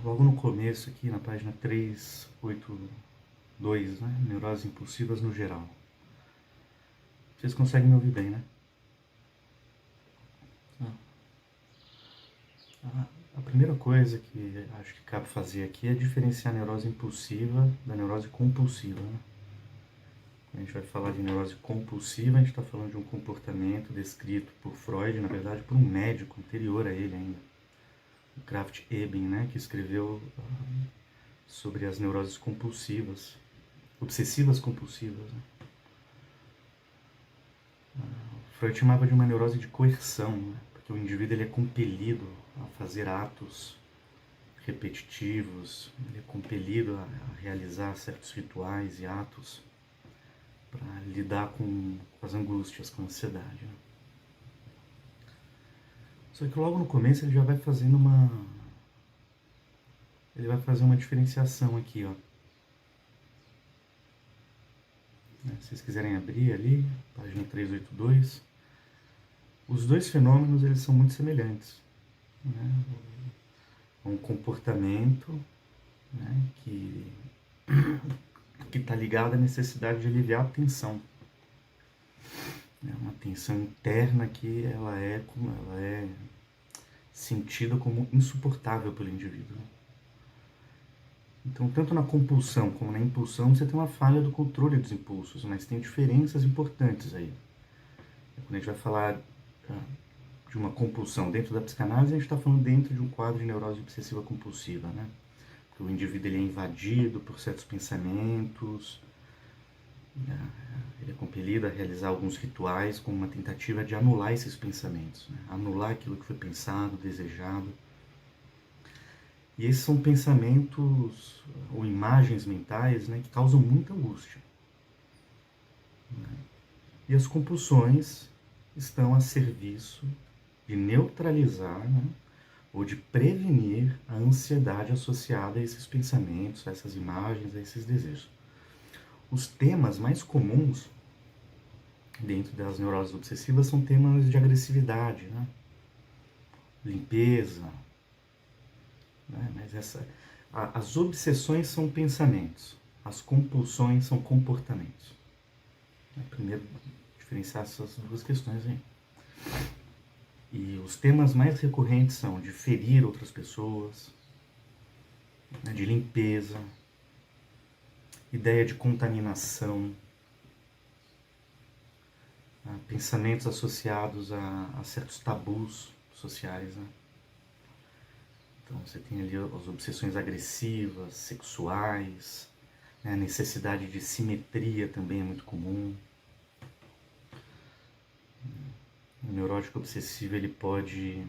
logo no começo aqui, na página 382, né? Neuroses impulsivas no geral. Vocês conseguem me ouvir bem, né? A primeira coisa que acho que cabe fazer aqui é diferenciar a neurose impulsiva da neurose compulsiva, né? Quando a gente vai falar de neurose compulsiva, a gente está falando de um comportamento descrito por Freud, na verdade por um médico anterior a ele ainda, o Krafft-Ebing, né, que escreveu sobre as neuroses compulsivas, obsessivas compulsivas. Né? Freud chamava de uma neurose de coerção, né, porque o indivíduo ele é compelido a fazer atos repetitivos, ele é compelido a realizar certos rituais e atos para lidar com as angústias, com a ansiedade. Né? Só que logo no começo ele já vai fazendo uma diferenciação aqui, ó. Se vocês quiserem abrir ali, página 382, os dois fenômenos eles são muito semelhantes. Né? Um comportamento, né, que está ligado à necessidade de aliviar a tensão. É uma tensão interna que ela é sentida como insuportável pelo indivíduo. Então, tanto na compulsão como na impulsão, você tem uma falha do controle dos impulsos, mas tem diferenças importantes aí. Quando a gente vai falar de uma compulsão dentro da psicanálise, a gente está falando dentro de um quadro de neurose obsessiva compulsiva, né? Porque o indivíduo ele é invadido por certos pensamentos, ele é compelido a realizar alguns rituais com uma tentativa de anular esses pensamentos, né? Anular aquilo que foi pensado, desejado. E esses são pensamentos ou imagens mentais, né, que causam muita angústia. Né? E as compulsões estão a serviço de neutralizar, né, ou de prevenir a ansiedade associada a esses pensamentos, a essas imagens, a esses desejos. Os temas mais comuns dentro das neuroses obsessivas são temas de agressividade, né? Limpeza, né? Mas as obsessões são pensamentos, as compulsões são comportamentos. Primeiro, diferenciar essas duas questões aí. E os temas mais recorrentes são de ferir outras pessoas, né, de limpeza, ideia de contaminação, né, pensamentos associados a certos tabus sociais. Né? Então você tem ali as obsessões agressivas, sexuais, né, a necessidade de simetria também é muito comum. O neurótico obsessivo ele pode,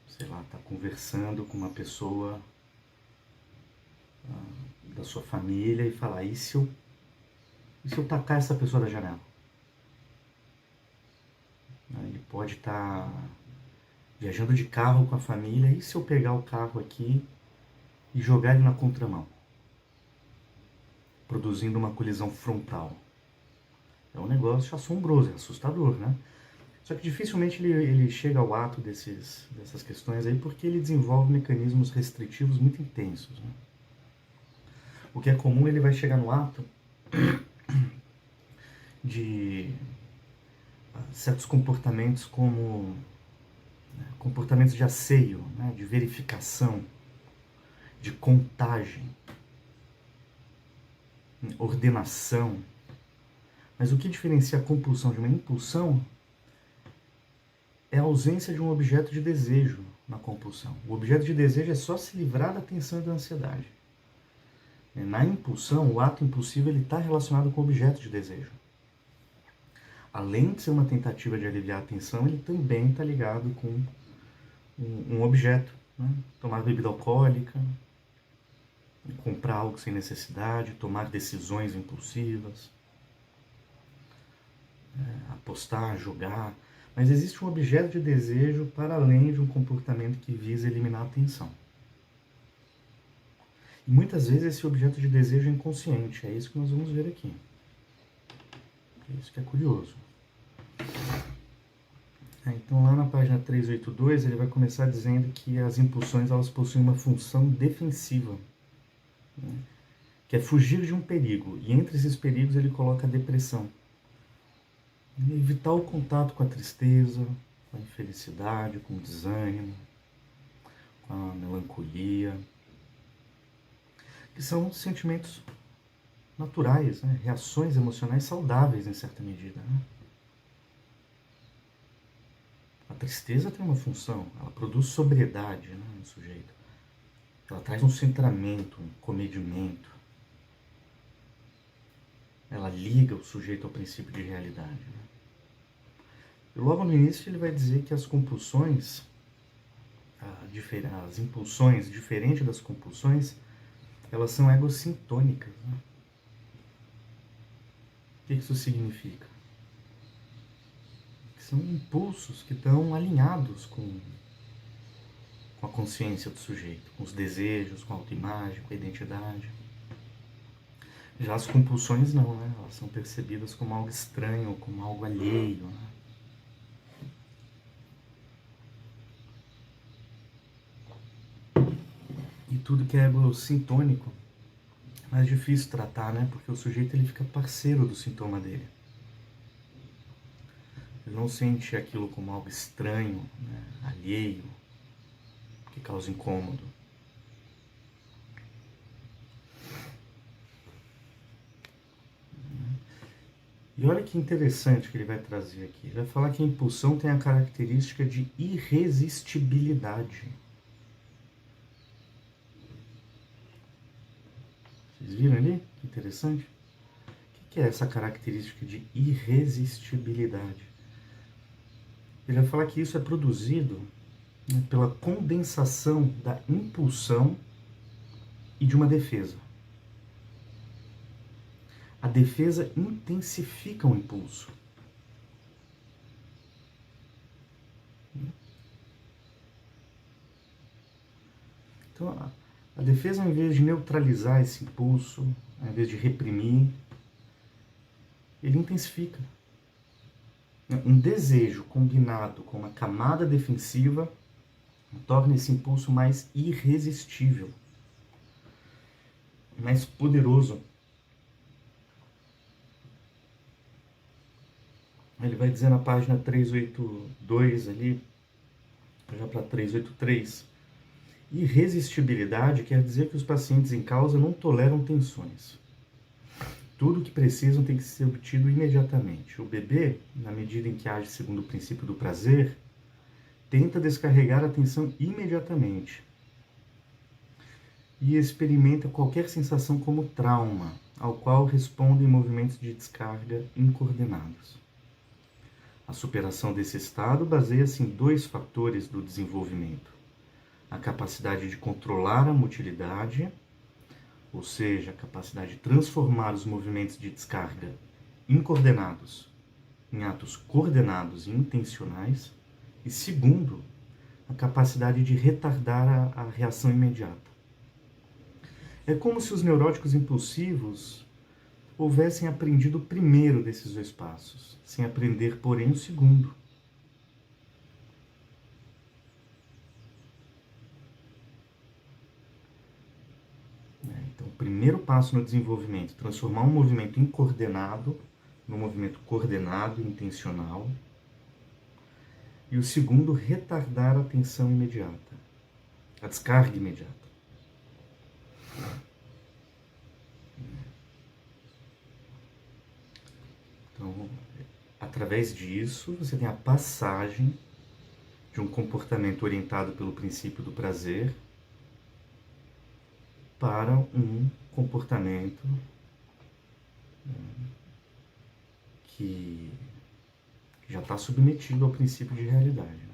sei lá, estar conversando com uma pessoa da sua família e falar, e se eu tacar essa pessoa da janela? Ele pode estar viajando de carro com a família, e se eu pegar o carro aqui e jogar ele na contramão? Produzindo uma colisão frontal. É um negócio assombroso, é assustador, né? Só que dificilmente ele chega ao ato dessas questões aí, porque ele desenvolve mecanismos restritivos muito intensos. Né? O que é comum, ele vai chegar no ato de certos comportamentos como comportamentos de asseio, né? De verificação, de contagem, ordenação. Mas o que diferencia a compulsão de uma impulsão é a ausência de um objeto de desejo na compulsão. O objeto de desejo é só se livrar da tensão e da ansiedade. Na impulsão, o ato impulsivo está relacionado com o objeto de desejo. Além de ser uma tentativa de aliviar a tensão, ele também está ligado com um objeto. Né? Tomar bebida alcoólica, comprar algo sem necessidade, tomar decisões impulsivas, apostar, jogar. Mas existe um objeto de desejo para além de um comportamento que visa eliminar a tensão. E muitas vezes esse objeto de desejo é inconsciente. É isso que nós vamos ver aqui. É isso que é curioso. Então lá na página 382 ele vai começar dizendo que as impulsões elas possuem uma função defensiva, né? Que é fugir de um perigo, e entre esses perigos ele coloca a depressão. Evitar o contato com a tristeza, com a infelicidade, com o desânimo, com a melancolia, que são sentimentos naturais, né? Reações emocionais saudáveis em certa medida, né? A tristeza tem uma função, ela produz sobriedade, né, no sujeito. Ela traz um centramento, um comedimento. Ela liga o sujeito ao princípio de realidade, né? E logo no início ele vai dizer que as compulsões, as impulsões, diferente das compulsões, elas são egossintônicas, né? O que isso significa? Que são impulsos que estão alinhados com a consciência do sujeito, com os desejos, com a autoimagem, com a identidade. Já as compulsões não, né? Elas são percebidas como algo estranho, como algo alheio, né? E tudo que é egossintônico é mais difícil tratar, né? Porque o sujeito ele fica parceiro do sintoma dele. Ele não sente aquilo como algo estranho, né? Alheio, que causa incômodo. E olha que interessante que ele vai trazer aqui. Ele vai falar que a impulsão tem a característica de irresistibilidade. Vocês viram ali? Que interessante. O que é essa característica de irresistibilidade? Ele vai falar que isso é produzido, né, pela condensação da impulsão e de uma defesa. A defesa intensifica o impulso. Então, a defesa, ao invés de neutralizar esse impulso, ao invés de reprimir, ele intensifica. Um desejo combinado com uma camada defensiva torna esse impulso mais irresistível, mais poderoso. Ele vai dizer na página 382 ali, já para 383, irresistibilidade quer dizer que os pacientes em causa não toleram tensões. Tudo o que precisam tem que ser obtido imediatamente. O bebê, na medida em que age segundo o princípio do prazer, tenta descarregar a tensão imediatamente e experimenta qualquer sensação como trauma, ao qual respondem movimentos de descarga incoordenados. A superação desse estado baseia-se em dois fatores do desenvolvimento: a capacidade de controlar a motilidade, ou seja, a capacidade de transformar os movimentos de descarga incoordenados em atos coordenados e intencionais, e segundo, a capacidade de retardar a reação imediata. É como se os neuróticos impulsivos houvessem aprendido o primeiro desses dois passos, sem aprender, porém, o segundo. Então, o primeiro passo no desenvolvimento, transformar um movimento incoordenado num movimento coordenado e intencional. E o segundo, retardar a tensão imediata, a descarga imediata. Então, através disso, você tem a passagem de um comportamento orientado pelo princípio do prazer para um comportamento que já está submetido ao princípio de realidade.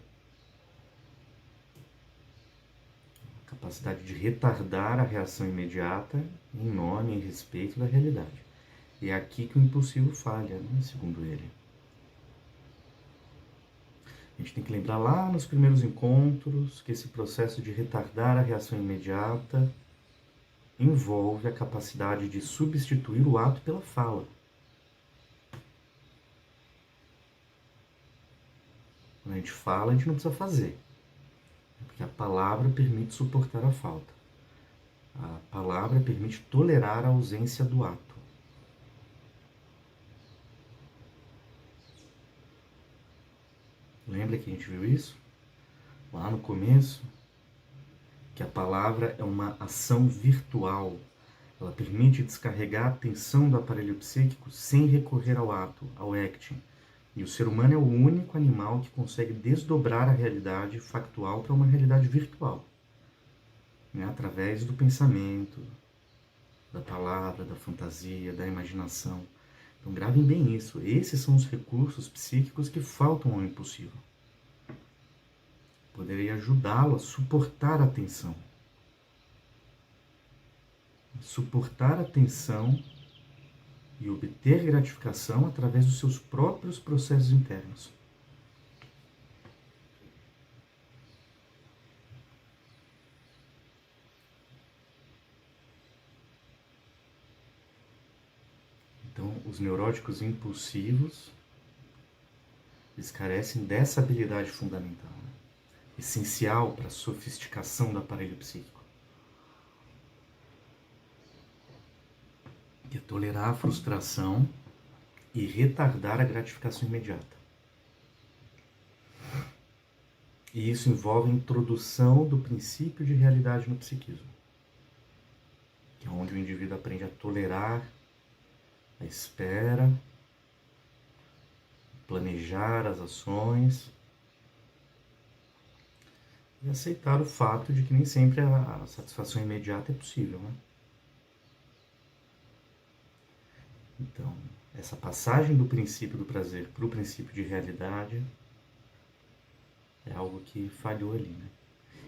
A capacidade de retardar a reação imediata em nome e respeito da realidade. E é aqui que o impulsivo falha, né, segundo ele. A gente tem que lembrar lá nos primeiros encontros que esse processo de retardar a reação imediata envolve a capacidade de substituir o ato pela fala. gente fala, a gente não precisa fazer. Porque a palavra permite suportar a falta. A palavra permite tolerar a ausência do ato. Lembra que a gente viu isso? Lá no começo, que a palavra é uma ação virtual. Ela permite descarregar a tensão do aparelho psíquico sem recorrer ao ato, ao acting. E o ser humano é o único animal que consegue desdobrar a realidade factual para uma realidade virtual, né? Através do pensamento, da palavra, da fantasia, da imaginação. Então gravem bem isso. Esses são os recursos psíquicos que faltam ao impossível. Poderia ajudá-lo a suportar a tensão. Suportar a tensão e obter gratificação através dos seus próprios processos internos. Então, os neuróticos impulsivos, eles carecem dessa habilidade fundamental, né? Essencial para a sofisticação do aparelho psíquico, que é tolerar a frustração e retardar a gratificação imediata. E isso envolve a introdução do princípio de realidade no psiquismo, que é onde o indivíduo aprende a tolerar a espera, planejar as ações e aceitar o fato de que nem sempre a satisfação imediata é possível, né? Então, essa passagem do princípio do prazer para o princípio de realidade é algo que falhou ali, né?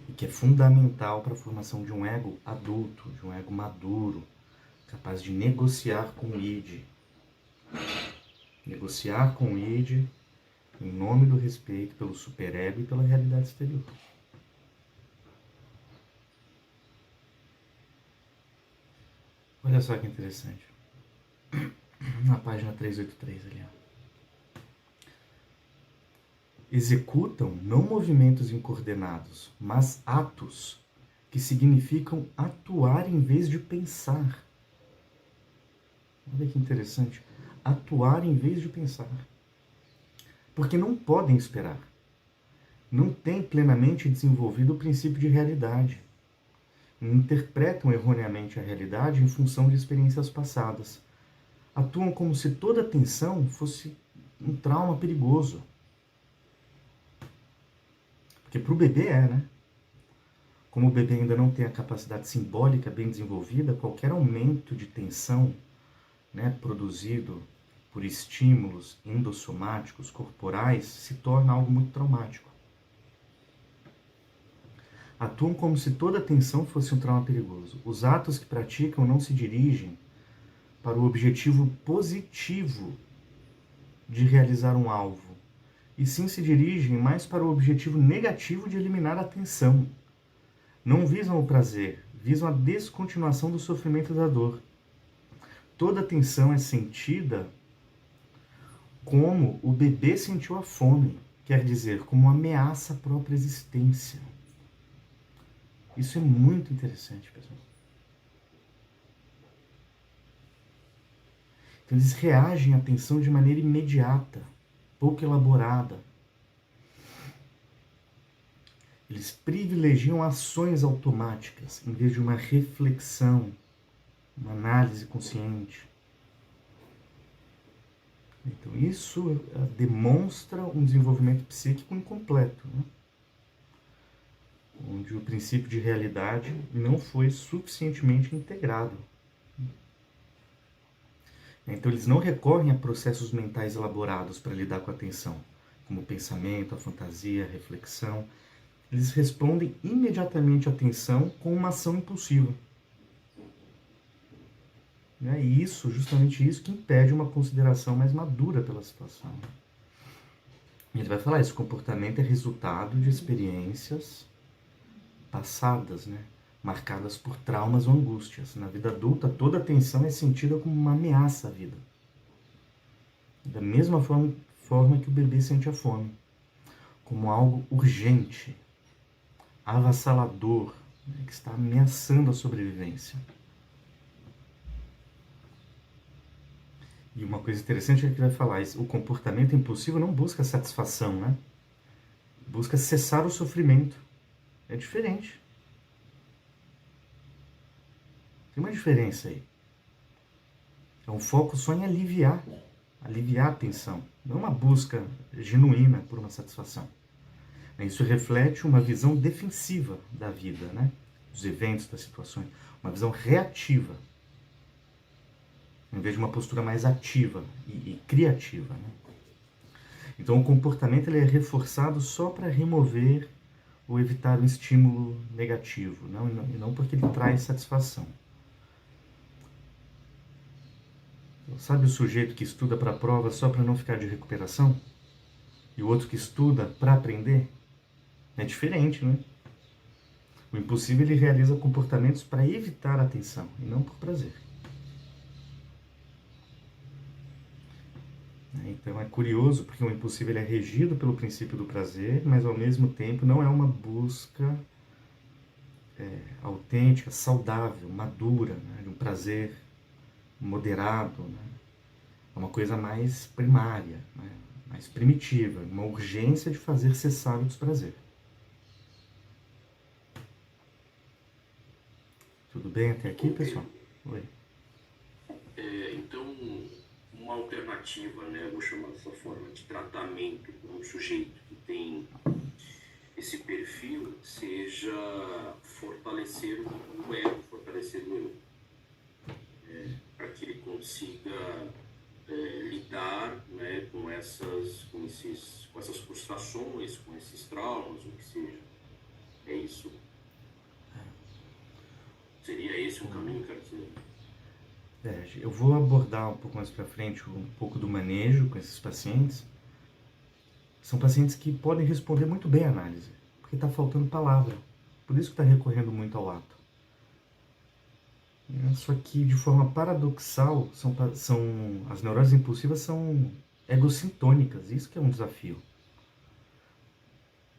E que é fundamental para a formação de um ego adulto, de um ego maduro, capaz de negociar com o id. Negociar com o id em nome do respeito pelo superego e pela realidade exterior. Olha só que interessante. Na página 383 ali, ó. Executam não movimentos incoordenados, mas atos que significam atuar em vez de pensar. Olha que interessante. Atuar em vez de pensar. Porque não podem esperar. Não têm plenamente desenvolvido o princípio de realidade. Interpretam erroneamente a realidade em função de experiências passadas. Atuam como se toda tensão fosse um trauma perigoso. Porque para o bebê né? Como o bebê ainda não tem a capacidade simbólica bem desenvolvida, qualquer aumento de tensão, né, produzido por estímulos endossomáticos corporais se torna algo muito traumático. Atuam como se toda tensão fosse um trauma perigoso. Os atos que praticam não se dirigem para o objetivo positivo de realizar um alvo, e sim se dirigem mais para o objetivo negativo de eliminar a tensão. Não visam o prazer, visam a descontinuação do sofrimento e da dor. Toda tensão é sentida como o bebê sentiu a fome, quer dizer, como uma ameaça à própria existência. Isso é muito interessante, pessoal. Então, eles reagem à tensão de maneira imediata, pouco elaborada. Eles privilegiam ações automáticas em vez de uma reflexão, uma análise consciente. Então, isso demonstra um desenvolvimento psíquico incompleto, né? Onde o princípio de realidade não foi suficientemente integrado. Então, eles não recorrem a processos mentais elaborados para lidar com a tensão, como o pensamento, a fantasia, a reflexão. Eles respondem imediatamente à tensão com uma ação impulsiva. E isso, justamente isso, que impede uma consideração mais madura pela situação. E ele vai falar, esse comportamento é resultado de experiências passadas, né? Marcadas por traumas ou angústias. Na vida adulta, toda tensão é sentida como uma ameaça à vida. Da mesma forma que o bebê sente a fome. como algo urgente, avassalador, né, que está ameaçando a sobrevivência. E uma coisa interessante é que ele vai falar, o comportamento impulsivo não busca satisfação, né? Busca cessar o sofrimento. É diferente. Tem uma diferença aí. É um foco só em aliviar a tensão, não uma busca genuína por uma satisfação. Isso reflete uma visão defensiva da vida, né? Dos eventos, das situações. Uma visão reativa, em vez de uma postura mais ativa e criativa, né? Então o comportamento ele é reforçado só para remover ou evitar um estímulo negativo, e não porque ele traz satisfação. Sabe o sujeito que estuda para a prova só para não ficar de recuperação? E o outro que estuda para aprender? É diferente, né? O impulsivo ele realiza comportamentos para evitar a tensão e não por prazer. Então é curioso porque o impulsivo ele é regido pelo princípio do prazer, mas ao mesmo tempo não é uma busca autêntica, saudável, madura, né? De um prazer moderado, né? É uma coisa mais primária, né? Mais primitiva, uma urgência de fazer cessar o desprazer. Tudo bem até aqui, pessoal? Oi. Então, uma alternativa, né, vou chamar dessa forma, de tratamento para um sujeito que tem esse perfil seja fortalecer o ego, fortalecer o eu, para que ele consiga lidar, né, com essas frustrações, com esses traumas, o que seja. É isso. Seria esse um caminho, quer dizer? Eu vou abordar um pouco mais para frente um pouco do manejo com esses pacientes. São pacientes que podem responder muito bem à análise, porque está faltando palavra. Por isso que está recorrendo muito ao ato. Só que, de forma paradoxal, as neuroses impulsivas são egossintônicas. Isso que é um desafio.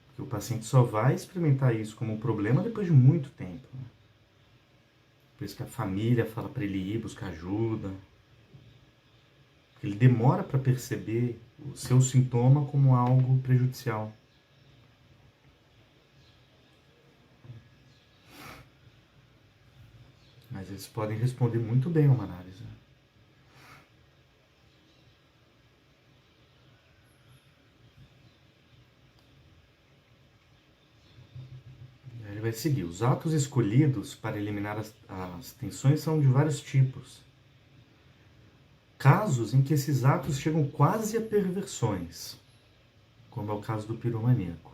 Porque o paciente só vai experimentar isso como um problema depois de muito tempo, né? Depois que a família fala para ele ir buscar ajuda. Ele demora para perceber o seu sintoma como algo prejudicial. Mas eles podem responder muito bem a uma análise. Ele vai seguir. Os atos escolhidos para eliminar as tensões são de vários tipos. Casos em que esses atos chegam quase a perversões, como é o caso do piromaníaco.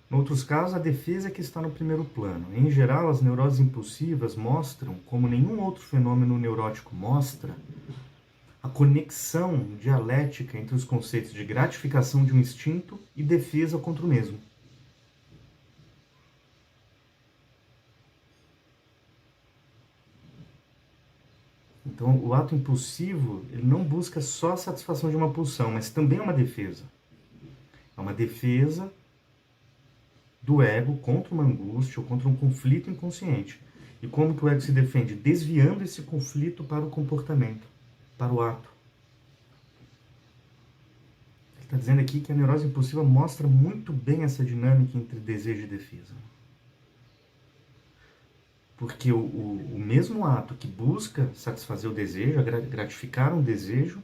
Em outros casos, a defesa é que está no primeiro plano. Em geral, as neuroses impulsivas mostram, como nenhum outro fenômeno neurótico mostra, a conexão dialética entre os conceitos de gratificação de um instinto e defesa contra o mesmo. Então, o ato impulsivo ele não busca só a satisfação de uma pulsão, mas também é uma defesa. É uma defesa do ego contra uma angústia ou contra um conflito inconsciente. E como que o ego se defende? Desviando esse conflito para o comportamento, para o ato. Ele está dizendo aqui que a neurose impulsiva mostra muito bem essa dinâmica entre desejo e defesa. Porque o mesmo ato que busca satisfazer o desejo, gratificar um desejo,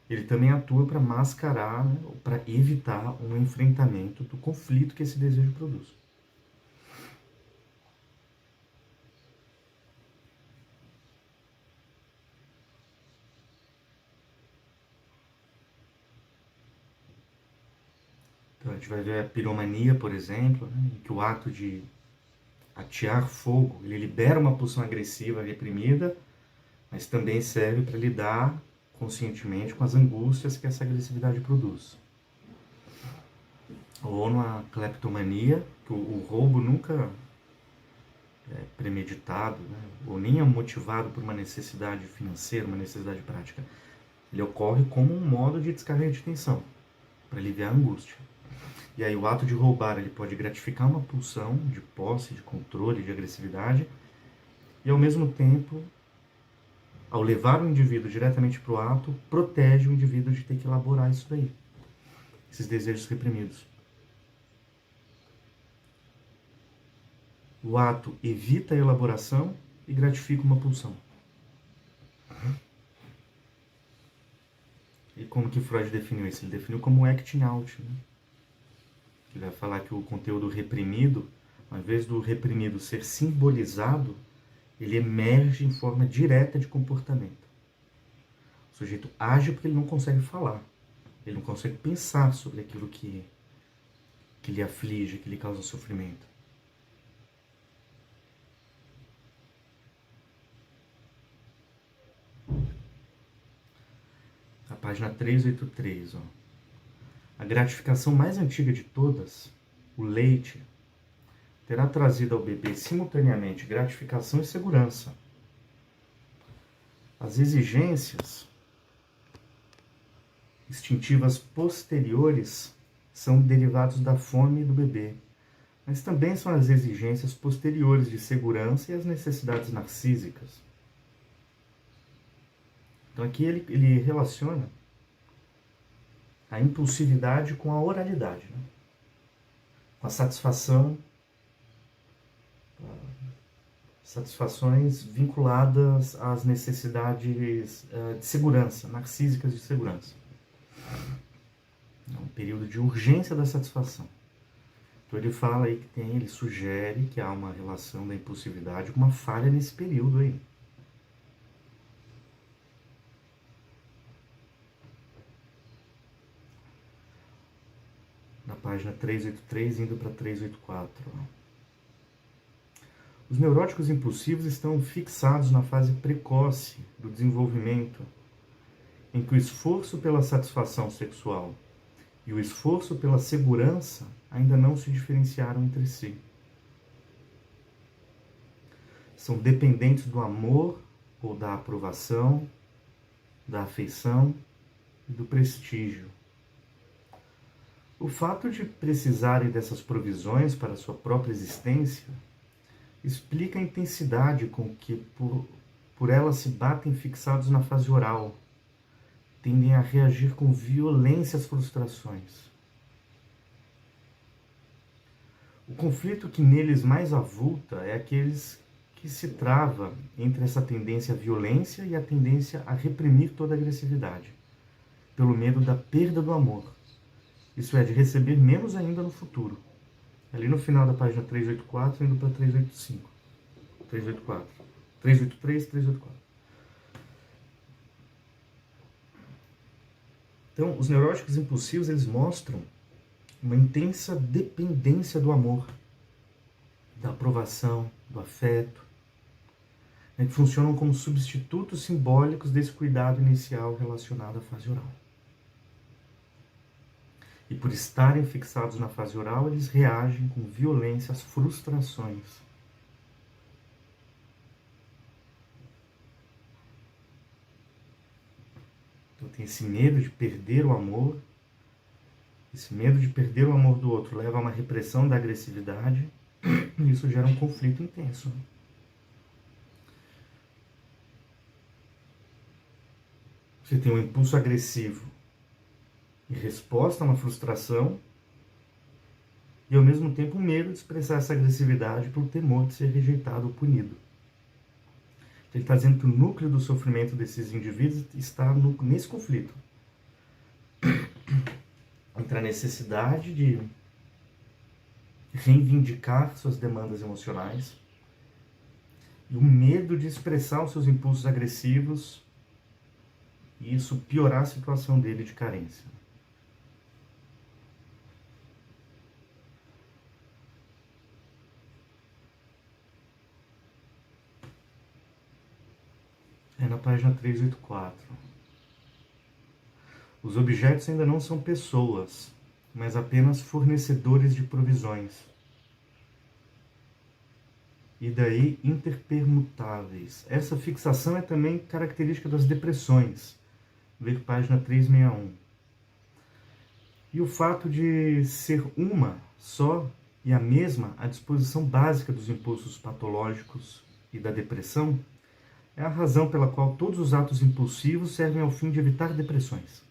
ele também atua para mascarar, né, para evitar um enfrentamento do conflito que esse desejo produz. Então a gente vai ver a piromania, por exemplo, né, em que o ato de atear fogo, ele libera uma pulsão agressiva reprimida, mas também serve para lidar conscientemente com as angústias que essa agressividade produz. Ou na cleptomania, que o roubo nunca é premeditado, né? Ou nem é motivado por uma necessidade financeira, uma necessidade prática. Ele ocorre como um modo de descarga de tensão, para aliviar a angústia. E aí o ato de roubar ele pode gratificar uma pulsão de posse, de controle, de agressividade, e ao mesmo tempo, ao levar o indivíduo diretamente para o ato, protege o indivíduo de ter que elaborar isso daí, esses desejos reprimidos. O ato evita a elaboração e gratifica uma pulsão. E como que Freud definiu isso? Ele definiu como acting out, né? Ele vai falar que o conteúdo reprimido, ao invés do reprimido ser simbolizado, ele emerge em forma direta de comportamento. O sujeito age porque ele não consegue falar. Ele não consegue pensar sobre aquilo que lhe aflige, que lhe causa sofrimento. A página 383, ó. A gratificação mais antiga de todas, o leite, terá trazido ao bebê simultaneamente gratificação e segurança. As exigências instintivas posteriores são derivados da fome do bebê, mas também são as exigências posteriores de segurança e as necessidades narcísicas. Então aqui ele relaciona a impulsividade com a oralidade, né? Com a satisfações vinculadas às necessidades de segurança, narcísicas de segurança. É um período de urgência da satisfação. Então ele fala aí que ele sugere que há uma relação da impulsividade com uma falha nesse período aí. Na página 383, indo para 384. Os neuróticos impulsivos estão fixados na fase precoce do desenvolvimento, em que o esforço pela satisfação sexual e o esforço pela segurança ainda não se diferenciaram entre si. São dependentes do amor ou da aprovação, da afeição e do prestígio. O fato de precisarem dessas provisões para sua própria existência explica a intensidade com que por elas se batem fixados na fase oral, tendem a reagir com violência às frustrações. O conflito que neles mais avulta é aqueles que se trava entre essa tendência à violência e a tendência a reprimir toda a agressividade, pelo medo da perda do amor. Isso é, de receber menos ainda no futuro. Ali no final da página 384, indo para 385. 384. 383, 384. Então, os neuróticos impulsivos, eles mostram uma intensa dependência do amor, da aprovação, do afeto, né, que funcionam como substitutos simbólicos desse cuidado inicial relacionado à fase oral. E por estarem fixados na fase oral, eles reagem com violência às frustrações. Então tem esse medo de perder o amor. Esse medo de perder o amor do outro leva a uma repressão da agressividade. E isso gera um conflito intenso. Você tem um impulso agressivo em resposta a uma frustração e, ao mesmo tempo, o medo de expressar essa agressividade pelo temor de ser rejeitado ou punido. Ele está dizendo que o núcleo do sofrimento desses indivíduos está nesse conflito entre a necessidade de reivindicar suas demandas emocionais e o medo de expressar os seus impulsos agressivos e isso piorar a situação dele de carência. É na página 384. Os objetos ainda não são pessoas, mas apenas fornecedores de provisões. E daí interpermutáveis. Essa fixação é também característica das depressões. Ver página 361. E o fato de ser uma só e a mesma a disposição básica dos impulsos patológicos e da depressão é a razão pela qual todos os atos impulsivos servem ao fim de evitar depressões.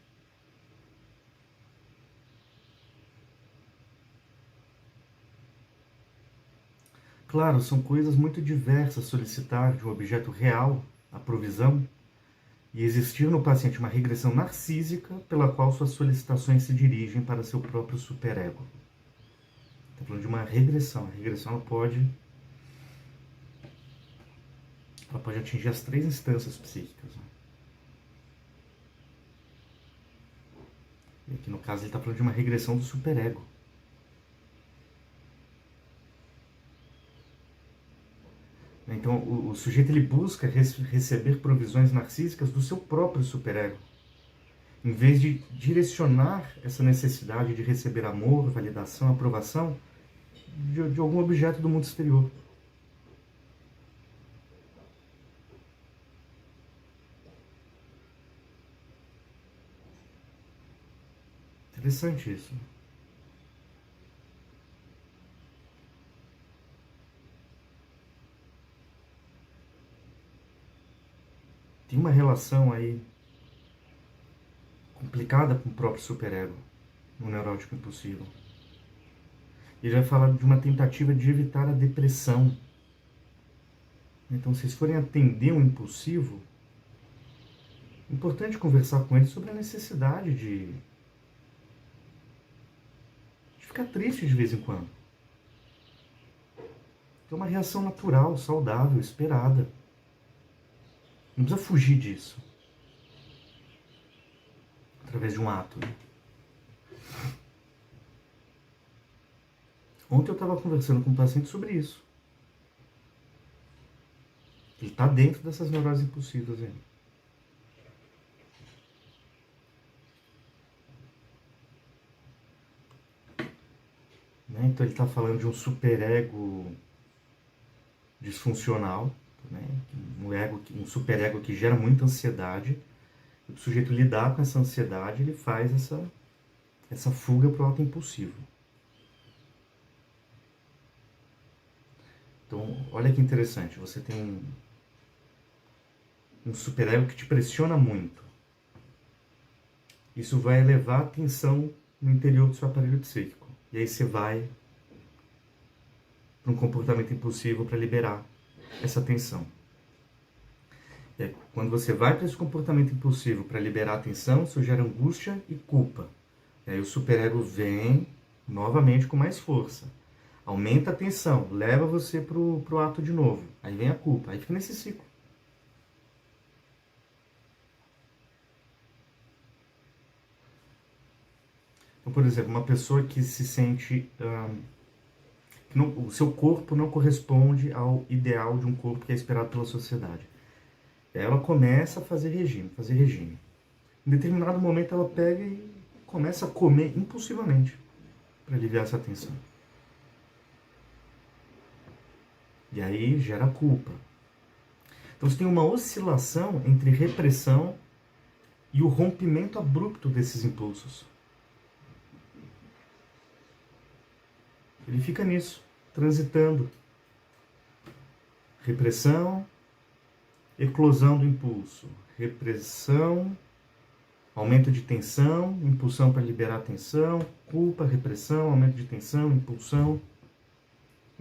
Claro, são coisas muito diversas solicitar de um objeto real a provisão e existir no paciente uma regressão narcísica pela qual suas solicitações se dirigem para seu próprio superego. Está falando de uma regressão. A regressão ela pode atingir as 3 instâncias psíquicas. Né? E aqui no caso ele está falando de uma regressão do superego. Então o sujeito ele busca receber provisões narcísicas do seu próprio superego, em vez de direcionar essa necessidade de receber amor, validação, aprovação de algum objeto do mundo exterior. Interessante isso. Tem uma relação aí complicada com o próprio superego, no neurótico impulsivo. Ele vai falar de uma tentativa de evitar a depressão. Então, se vocês forem atender um impulsivo, é importante conversar com ele sobre a necessidade de ficar triste de vez em quando. É uma reação natural, saudável, esperada. Não precisa fugir disso. Através de um ato. Ontem eu estava conversando com um paciente sobre isso. Ele está dentro dessas neuroses impulsivas aí. Né? Então ele está falando de um superego disfuncional, né? Um superego que gera muita ansiedade. O sujeito lidar com essa ansiedade, ele faz essa fuga para o ato impulsivo. Então, olha que interessante, você tem um superego que te pressiona muito. Isso vai elevar a tensão no interior do seu aparelho psíquico. E aí você vai para um comportamento impulsivo para liberar essa tensão. E aí, quando você vai para esse comportamento impulsivo para liberar a tensão, isso gera angústia e culpa. E aí o superego vem novamente com mais força. Aumenta a tensão, leva você para o ato de novo. Aí vem a culpa, aí fica nesse ciclo. Então, por exemplo, uma pessoa que se sente... o seu corpo não corresponde ao ideal de um corpo que é esperado pela sociedade. Ela começa a fazer regime. Em determinado momento ela pega e começa a comer impulsivamente para aliviar essa tensão. E aí gera culpa. Então você tem uma oscilação entre repressão e o rompimento abrupto desses impulsos. Ele fica nisso, transitando. Repressão, eclosão do impulso. Repressão, aumento de tensão, impulsão para liberar a tensão, culpa, repressão, aumento de tensão, impulsão.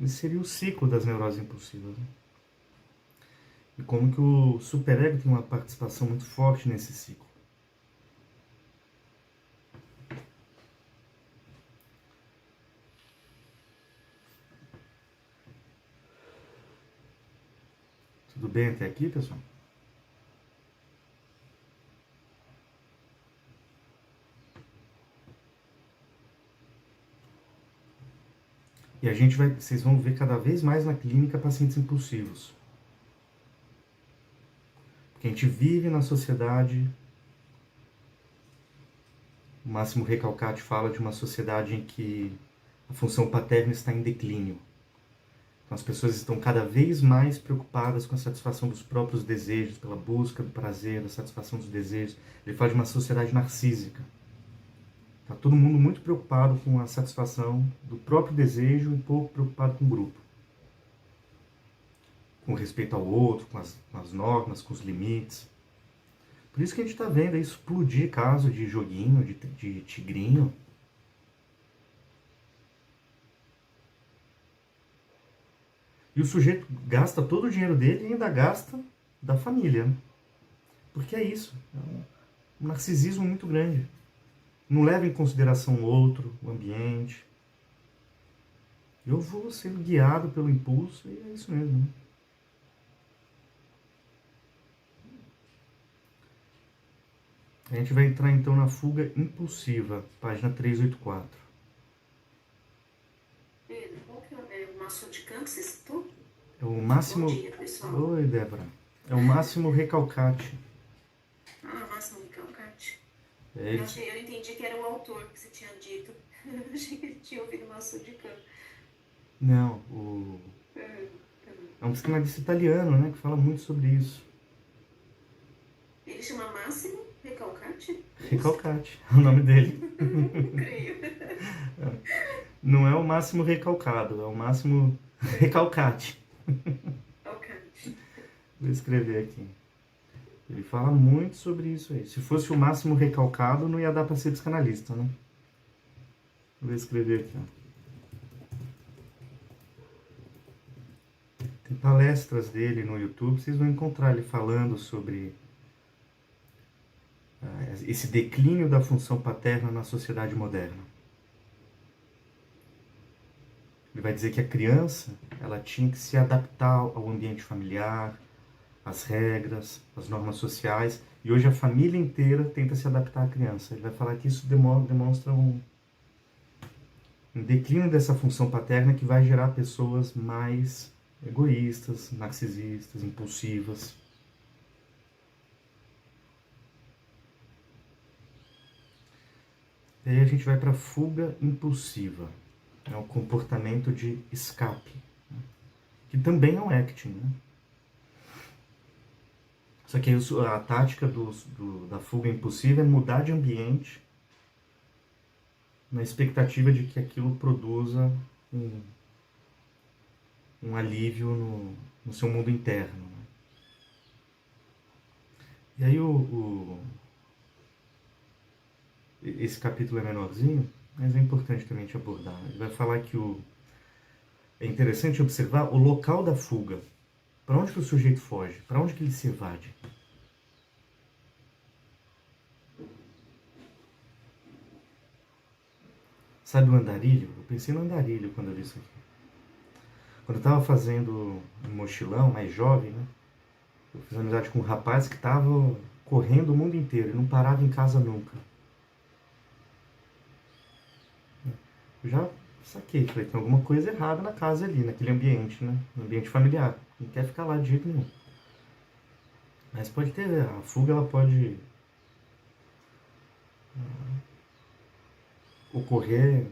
Esse seria o ciclo das neuroses impulsivas. Né? E como que o superego tem uma participação muito forte nesse ciclo. Tudo bem até aqui, pessoal? E vocês vão ver cada vez mais na clínica pacientes impulsivos. Porque a gente vive na sociedade, o Máximo Recalcati fala de uma sociedade em que a função paterna está em declínio. Então as pessoas estão cada vez mais preocupadas com a satisfação dos próprios desejos, pela busca do prazer, da satisfação dos desejos. Ele fala de uma sociedade narcísica. Está todo mundo muito preocupado com a satisfação do próprio desejo e pouco preocupado com o grupo. Com respeito ao outro, com as normas, com os limites. Por isso que a gente está vendo aí explodir caso de joguinho, de tigrinho. E o sujeito gasta todo o dinheiro dele e ainda gasta da família. Né? Porque é isso. É um narcisismo muito grande. Não leva em consideração o outro, o ambiente. Eu vou sendo guiado pelo impulso e é isso mesmo. Né? A gente vai entrar então na fuga impulsiva, página 384. Pedro, qual que é o maçom de campo que você citou? É o máximo... Bom dia, pessoal. Oi, Débora. É o máximo recalcate. Máximo Recalcate. É, Eu entendi que era o autor que você tinha dito. Eu achei que ele tinha ouvido maçom de campo. não, é um psicanalista italiano, né, que fala muito sobre isso. Ele chama Máximo Recalcate? Recalcate, é o nome dele. Creio. Não é o máximo recalcado, é o máximo recalcate. Recalcate. Vou escrever aqui. Ele fala muito sobre isso aí. Se fosse o máximo recalcado, não ia dar para ser psicanalista, né? Vou escrever aqui, ó. Tem palestras dele no YouTube, vocês vão encontrar ele falando sobre esse declínio da função paterna na sociedade moderna. Ele vai dizer que a criança, ela tinha que se adaptar ao ambiente familiar, às regras, às normas sociais, e hoje a família inteira tenta se adaptar à criança. Ele vai falar que isso demonstra um declínio dessa função paterna que vai gerar pessoas mais egoístas, narcisistas, impulsivas. E aí a gente vai para a fuga impulsiva. É o comportamento de escape, né? Que também é um acting, né? Só que a tática da fuga impulsiva é mudar de ambiente na expectativa de que aquilo produza um alívio no seu mundo interno. Né? E aí esse capítulo é menorzinho, mas é importante também te abordar. Ele vai falar que é interessante observar o local da fuga. Para onde que o sujeito foge? Para onde que ele se evade? Sabe o andarilho? Eu pensei no andarilho quando eu li isso aqui. Quando eu estava fazendo um mochilão, mais jovem, né? Eu fiz amizade com um rapaz que estava correndo o mundo inteiro e não parava em casa nunca. Eu já saquei, falei, tem alguma coisa errada na casa ali, naquele ambiente, né? No ambiente familiar. Não quer ficar lá de jeito nenhum. Mas pode ter, a fuga ela pode ocorrer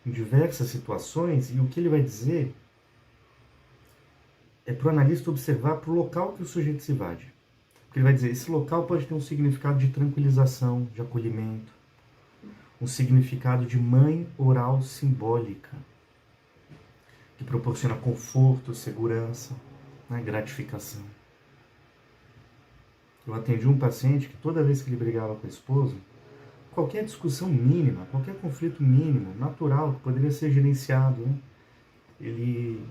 em diversas situações, e o que ele vai dizer é para o analista observar para o local que o sujeito se evade. Porque ele vai dizer, esse local pode ter um significado de tranquilização, de acolhimento, um significado de mãe oral simbólica, que proporciona conforto, segurança, né, gratificação. Eu atendi um paciente que toda vez que ele brigava com a esposa, qualquer discussão mínima, qualquer conflito mínimo, natural, que poderia ser gerenciado, né, ele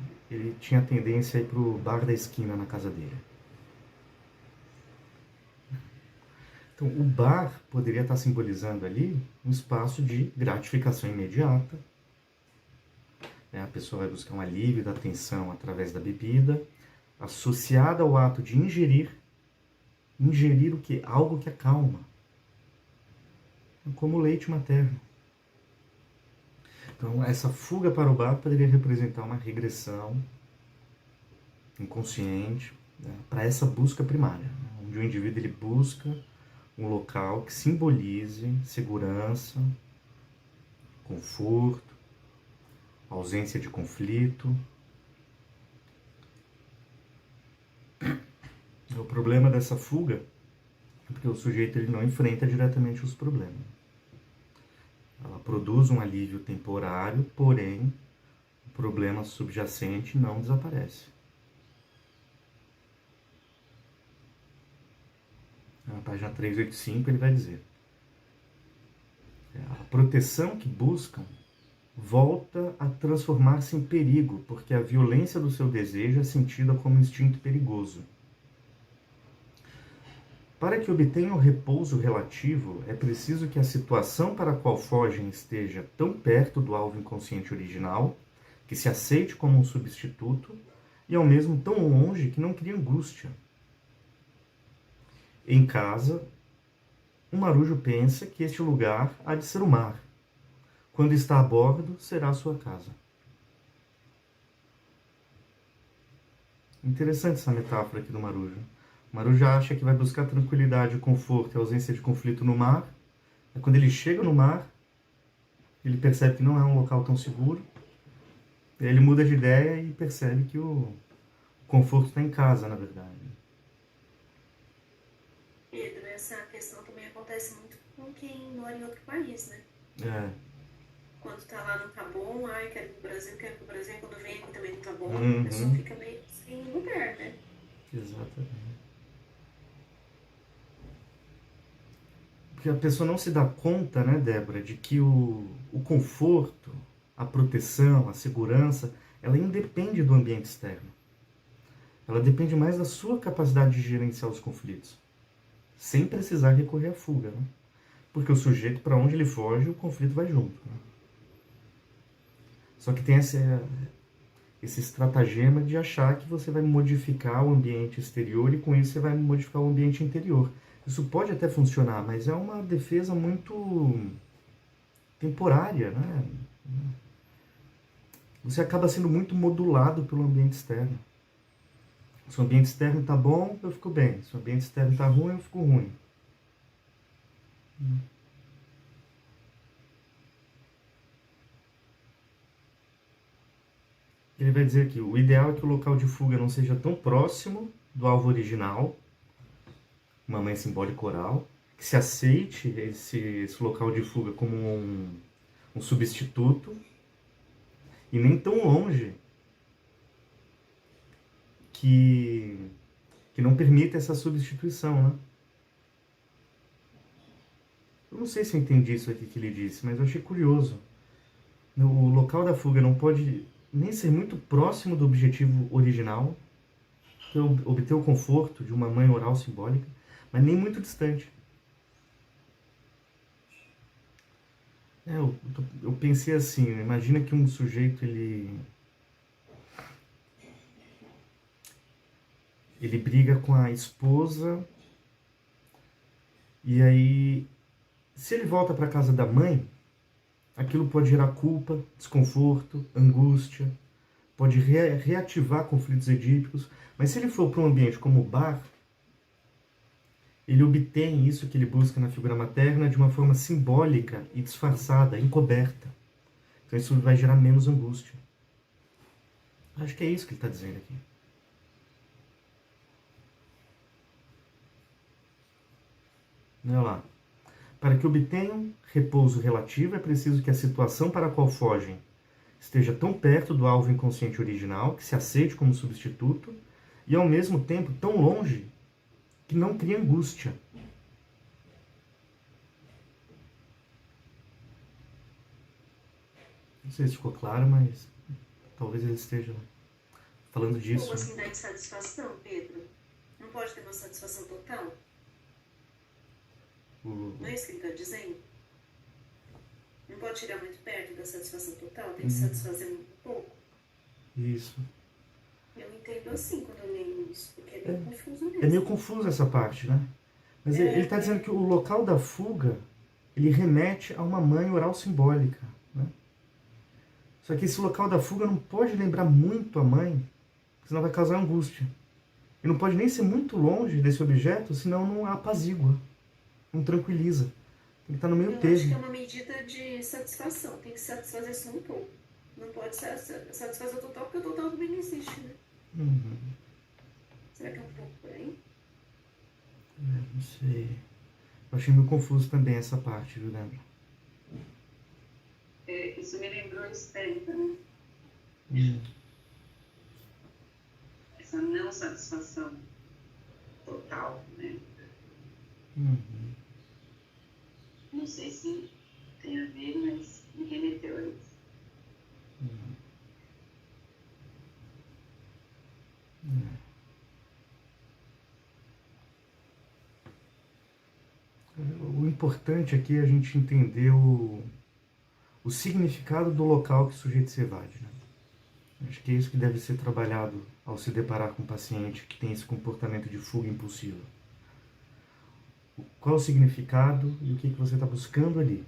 tinha tendência a ir para o bar da esquina na casa dele. Então, o bar poderia estar simbolizando ali um espaço de gratificação imediata. A pessoa vai buscar um alívio da tensão através da bebida, associada ao ato de ingerir o que? Algo que acalma, como o leite materno. Então, essa fuga para o bar poderia representar uma regressão inconsciente, né, para essa busca primária, né, onde o indivíduo ele busca um local que simbolize segurança, conforto, ausência de conflito. O problema dessa fuga é porque o sujeito ele não enfrenta diretamente os problemas. Ela produz um alívio temporário, porém o problema subjacente não desaparece. Na página 385 ele vai dizer: a proteção que buscam volta a transformar-se em perigo, porque a violência do seu desejo é sentida como um instinto perigoso. Para que obtenham repouso relativo, é preciso que a situação para a qual fogem esteja tão perto do alvo inconsciente original, que se aceite como um substituto, e ao mesmo tão longe que não crie angústia. Em casa, o marujo pensa que este lugar há de ser o mar. Quando está a bordo, será a sua casa. Interessante essa metáfora aqui do marujo. O marujo acha que vai buscar tranquilidade, conforto e ausência de conflito no mar. E quando ele chega no mar, ele percebe que não é um local tão seguro. E aí ele muda de ideia e percebe que o conforto está em casa, na verdade. Pedro, essa questão também acontece muito com quem mora em outro país, né? É. Quando tá lá não tá bom, ai, quero ir pro Brasil, e quando vem aqui também não tá bom, Uhum. a pessoa fica meio sem lugar, né? Exatamente. Porque a pessoa não se dá conta, né, Débora, de que o conforto, a proteção, a segurança, ela independe do ambiente externo. Ela depende mais da sua capacidade de gerenciar os conflitos, sem precisar recorrer à fuga, né? Porque o sujeito, para onde ele foge, o conflito vai junto, né? Só que tem esse estratagema de achar que você vai modificar o ambiente exterior e com isso você vai modificar o ambiente interior. Isso pode até funcionar, mas é uma defesa muito temporária, né? Você acaba sendo muito modulado pelo ambiente externo. Se o ambiente externo está bom, eu fico bem. Se o ambiente externo está ruim, eu fico ruim. Ele vai dizer aqui, o ideal é que o local de fuga não seja tão próximo do alvo original, uma mãe simbólica oral, que se aceite esse local de fuga como um substituto, e nem tão longe que não permita essa substituição, né? Eu não sei se eu entendi isso aqui que ele disse, mas eu achei curioso. O local da fuga não pode nem ser muito próximo do objetivo original, que é obter o conforto de uma mãe oral simbólica, mas nem muito distante. Eu pensei assim, imagina que um sujeito ele briga com a esposa e aí, se ele volta para a casa da mãe, aquilo pode gerar culpa, desconforto, angústia, pode reativar conflitos edípicos, mas se ele for para um ambiente como o bar, ele obtém isso que ele busca na figura materna de uma forma simbólica e disfarçada, encoberta. Então isso vai gerar menos angústia. Acho que é isso que ele está dizendo aqui. Olha lá. Para que obtenham repouso relativo, é preciso que a situação para a qual fogem esteja tão perto do alvo inconsciente original, que se aceite como substituto, e ao mesmo tempo tão longe que não crie angústia. Não sei se ficou claro, mas talvez ele esteja falando disso. Como assim dá insatisfação, Pedro? Não pode ter uma satisfação total? Não é isso que ele está dizendo? Não pode chegar muito perto da satisfação total? Tem que satisfazer um pouco? Isso. Eu entendo assim quando eu leio isso, porque é meio confuso mesmo. É meio confuso essa parte, né? Mas ele está dizendo que o local da fuga, ele remete a uma mãe oral simbólica, né? Só que esse local da fuga não pode lembrar muito a mãe, senão vai causar angústia. E não pode nem ser muito longe desse objeto, senão não apazigua, não tranquiliza. Tem que estar no meio Eu termo. acho que é uma medida de satisfação, tem que satisfazer só um pouco. Não pode satisfazer o total, porque o total também não existe, né? Uhum. Será que é um pouco por aí? Não sei. Eu achei meio confuso também essa parte, viu, Débora? Isso me lembrou Estérita, né? Essa não satisfação total, né? Não sei se tem a ver, mas me remeteu a isso. O importante aqui é a gente entender o significado do local que o sujeito se evade, né? Acho que é isso que deve ser trabalhado ao se deparar com um paciente que tem esse comportamento de fuga impulsiva. Qual o significado e o que você está buscando ali?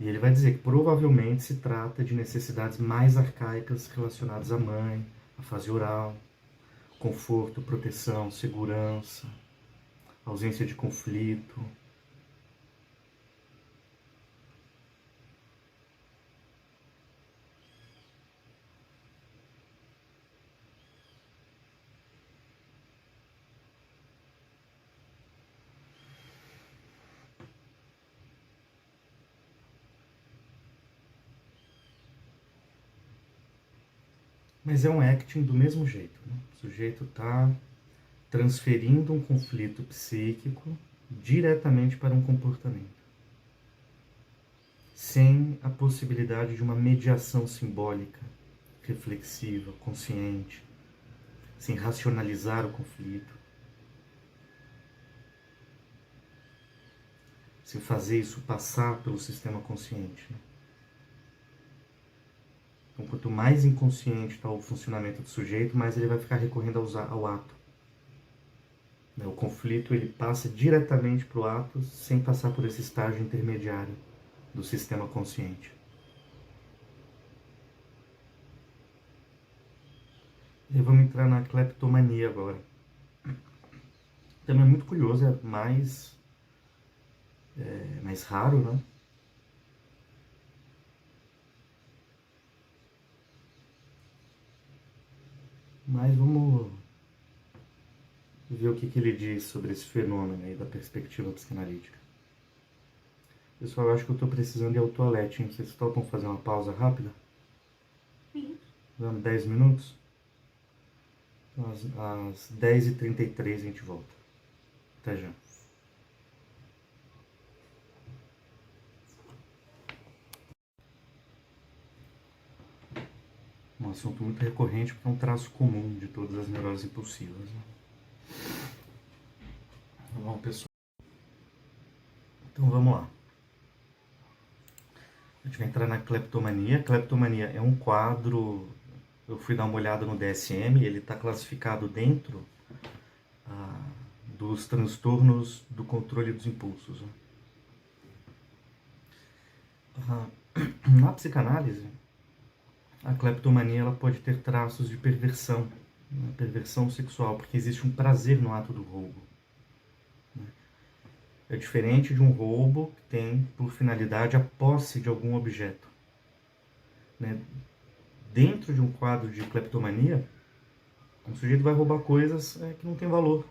E ele vai dizer que provavelmente se trata de necessidades mais arcaicas relacionadas à mãe, à fase oral, conforto, proteção, segurança, ausência de conflito. Mas é um acting do mesmo jeito, né? O sujeito está transferindo um conflito psíquico diretamente para um comportamento, sem a possibilidade de uma mediação simbólica, reflexiva, consciente, sem racionalizar o conflito, sem fazer isso passar pelo sistema consciente, né? Então, quanto mais inconsciente está o funcionamento do sujeito, mais ele vai ficar recorrendo ao ato. O conflito ele passa diretamente para o ato sem passar por esse estágio intermediário do sistema consciente. E vamos entrar na cleptomania agora. Também é muito curioso, é mais raro, né? Mas vamos ver o que ele diz sobre esse fenômeno aí da perspectiva psicanalítica. Pessoal, eu acho que eu estou precisando ir ao toalete, hein? Vocês topam fazer uma pausa rápida? Sim. Dando 10 minutos? Então, às 10h33 a gente volta. Até já. Um assunto muito recorrente porque é um traço comum de todas as neuroses impulsivas, né? Bom, pessoal. Então vamos lá. A gente vai entrar na cleptomania. Cleptomania é um quadro. Eu fui dar uma olhada no DSM, ele está classificado dentro dos transtornos do controle dos impulsos, né? Na psicanálise, a cleptomania ela pode ter traços de perversão, né? Perversão sexual, porque existe um prazer no ato do roubo. É diferente de um roubo que tem por finalidade a posse de algum objeto, né? Dentro de um quadro de cleptomania, o sujeito vai roubar coisas que não têm valor,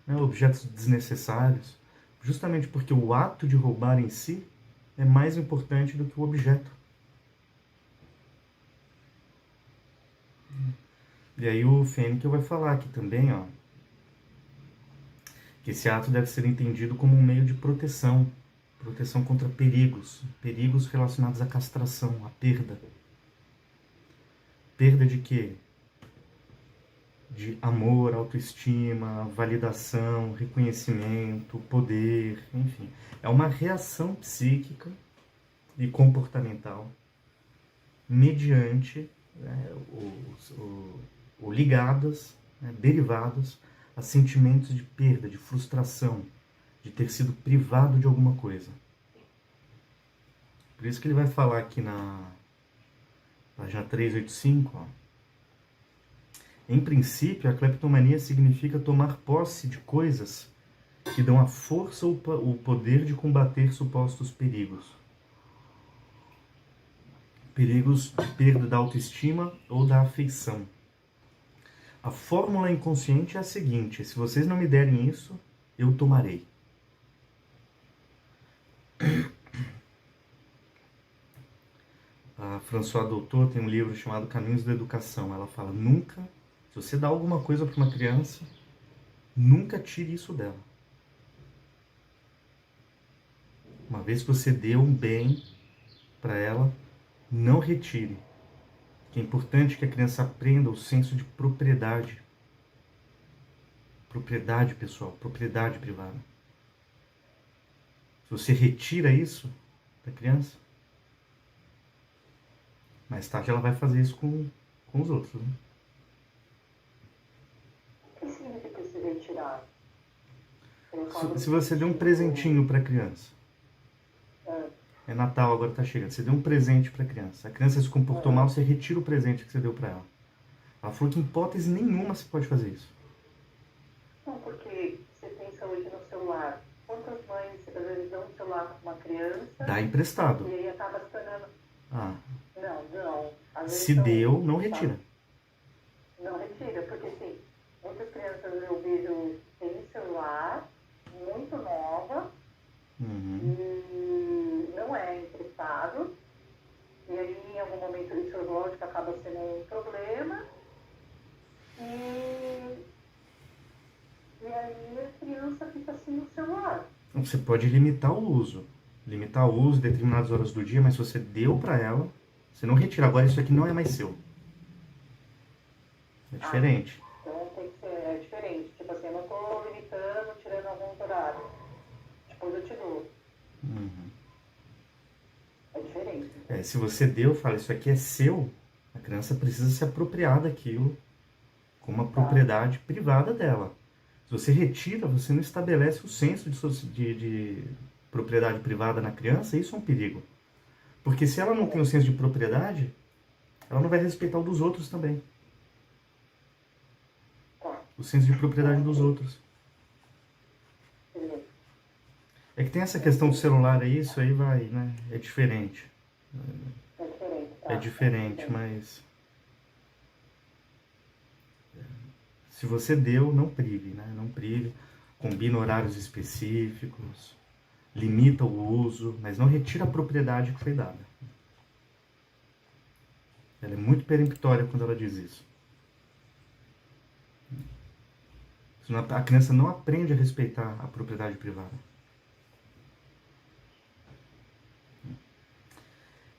né? Objetos desnecessários, justamente porque o ato de roubar em si é mais importante do que o objeto. E aí o Fenkel vai falar aqui também, ó, que esse ato deve ser entendido como um meio de proteção contra perigos relacionados à castração, à perda. Perda de quê? De amor, autoestima, validação, reconhecimento, poder, enfim. É uma reação psíquica e comportamental mediante ou ligadas, né, derivadas a sentimentos de perda, de frustração, de ter sido privado de alguma coisa. Por isso que ele vai falar aqui na página 385, ó. Em princípio, a cleptomania significa tomar posse de coisas que dão a força ou o poder de combater supostos perigos. Perigos de perda da autoestima ou da afeição. A fórmula inconsciente é a seguinte: se vocês não me derem isso, eu tomarei. A François Doutor tem um livro chamado Caminhos da Educação. Ela fala, nunca, se você dá alguma coisa para uma criança, nunca tire isso dela. Uma vez que você deu um bem para ela, não retire. É importante que a criança aprenda o senso de propriedade. Propriedade pessoal, propriedade privada. Se você retira isso da criança, mais tarde ela vai fazer isso com os outros. Né? O que significa se retirar? Se você deu um presentinho para a criança, é Natal, agora está chegando, você deu um presente para a criança se comportou mal, você retira o presente que você deu para ela. Ela falou que em hipótese nenhuma você pode fazer isso. Não, porque você pensa hoje no celular. Quantas mães às vezes dão um celular para uma criança? Dá emprestado. E aí acaba se tornando... Ah, Não. Às vezes se deu, não retira. Não retira, porque assim, muitas crianças eu vejo sem celular, muito nova, e não é emprestado. E aí, em algum momento, isso lógico acaba sendo um problema. E aí a criança fica assim no celular. Você pode limitar o uso. Limitar o uso em determinadas horas do dia, mas se você deu para ela, você não retira. Agora isso aqui não é mais seu. É diferente. Então tem que ser, é diferente. Tipo assim, eu não estou limitando, tirando alguns horários. Depois eu te dou. É diferente. Se você deu, fala, isso aqui é seu, a criança precisa se apropriar daquilo como uma propriedade privada dela. Se você retira, você não estabelece o senso de propriedade privada na criança, isso é um perigo. Porque se ela não tem o senso de propriedade, ela não vai respeitar o dos outros também. O senso de propriedade dos outros. É que tem essa questão do celular aí, isso aí vai, né? É diferente. É diferente, mas... Se você deu, não prive, né? Não prive. Combina horários específicos. Limita o uso, mas não retira a propriedade que foi dada. Ela é muito peremptória quando ela diz isso. Senão a criança não aprende a respeitar a propriedade privada.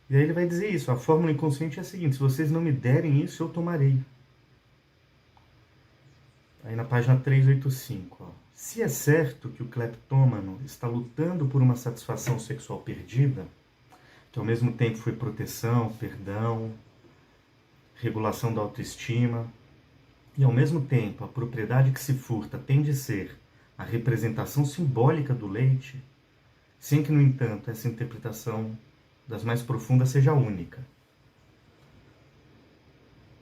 E aí ele vai dizer isso, a fórmula inconsciente é a seguinte, se vocês não me derem isso, eu tomarei. Aí na página 385, ó. Se é certo que o cleptômano está lutando por uma satisfação sexual perdida, que ao mesmo tempo foi proteção, perdão, regulação da autoestima, e ao mesmo tempo a propriedade que se furta tem de ser a representação simbólica do leite, sem que, no entanto, essa interpretação das mais profundas seja única.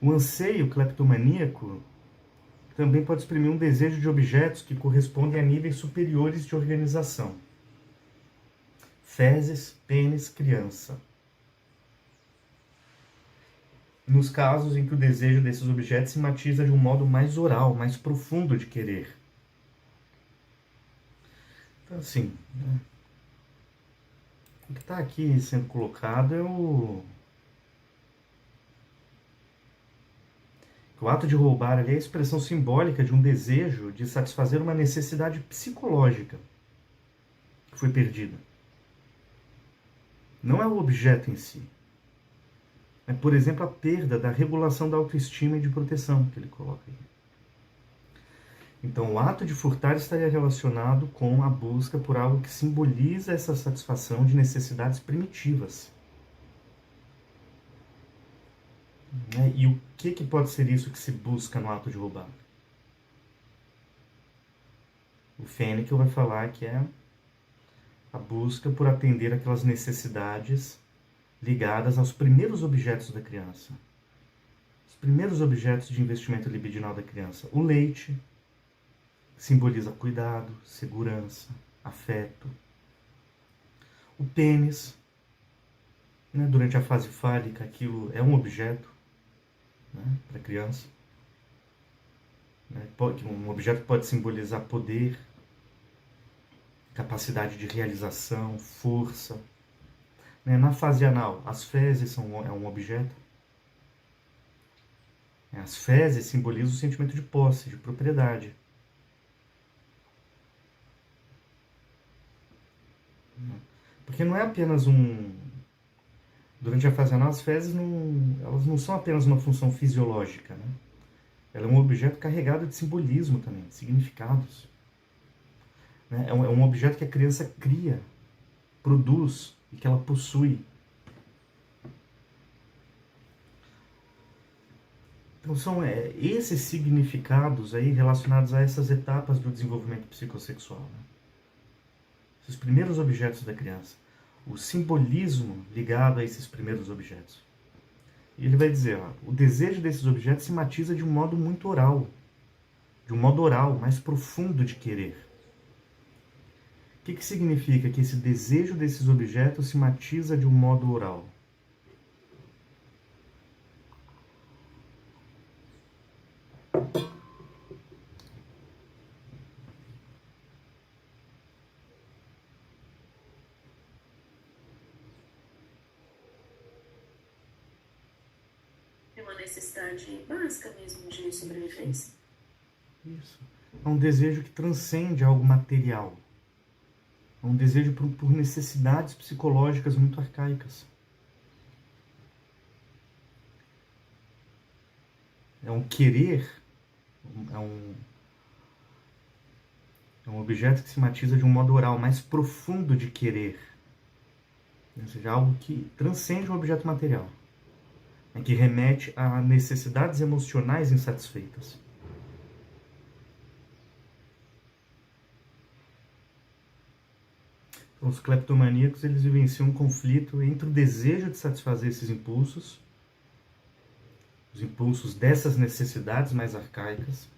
O anseio cleptomaníaco também pode exprimir um desejo de objetos que correspondem a níveis superiores de organização. Fezes, pênis, criança. Nos casos em que o desejo desses objetos se matiza de um modo mais oral, mais profundo de querer. Então, assim, né? O que está aqui sendo colocado é o ato de roubar ali é a expressão simbólica de um desejo de satisfazer uma necessidade psicológica que foi perdida. Não é o objeto em si. É, por exemplo, a perda da regulação da autoestima e de proteção que ele coloca aí. Então, o ato de furtar estaria relacionado com a busca por algo que simboliza essa satisfação de necessidades primitivas. E o que pode ser isso que se busca no ato de roubar? O Fênikel vai falar que é a busca por atender aquelas necessidades ligadas aos primeiros objetos da criança. Os primeiros objetos de investimento libidinal da criança. O leite simboliza cuidado, segurança, afeto. O pênis, né, durante a fase fálica, aquilo é um objeto, né, para a criança. Um objeto pode simbolizar poder, capacidade de realização, força. né? Na fase anal, as fezes é um objeto. As fezes simbolizam o sentimento de posse, de propriedade. Porque não é apenas durante a fase anal, as fezes elas não são apenas uma função fisiológica, né? Ela é um objeto carregado de simbolismo também, de significados. Né? É um objeto que a criança cria, produz e que ela possui. Então são esses significados aí relacionados a essas etapas do desenvolvimento psicossexual. Né? Esses primeiros objetos da criança. O simbolismo ligado a esses primeiros objetos. E ele vai dizer, ó, o desejo desses objetos se matiza de um modo muito oral. De um modo oral, mais profundo de querer. O que significa que esse desejo desses objetos se matiza de um modo oral? É uma necessidade básica mesmo de sobrevivência. Isso. É um desejo que transcende algo material. É um desejo por necessidades psicológicas muito arcaicas. É um querer, é um objeto que se matiza de um modo oral, mais profundo de querer. Ou seja, algo que transcende o objeto material. Que remete a necessidades emocionais insatisfeitas. Então, os cleptomaníacos, eles vivenciam um conflito entre o desejo de satisfazer esses impulsos, os impulsos dessas necessidades mais arcaicas,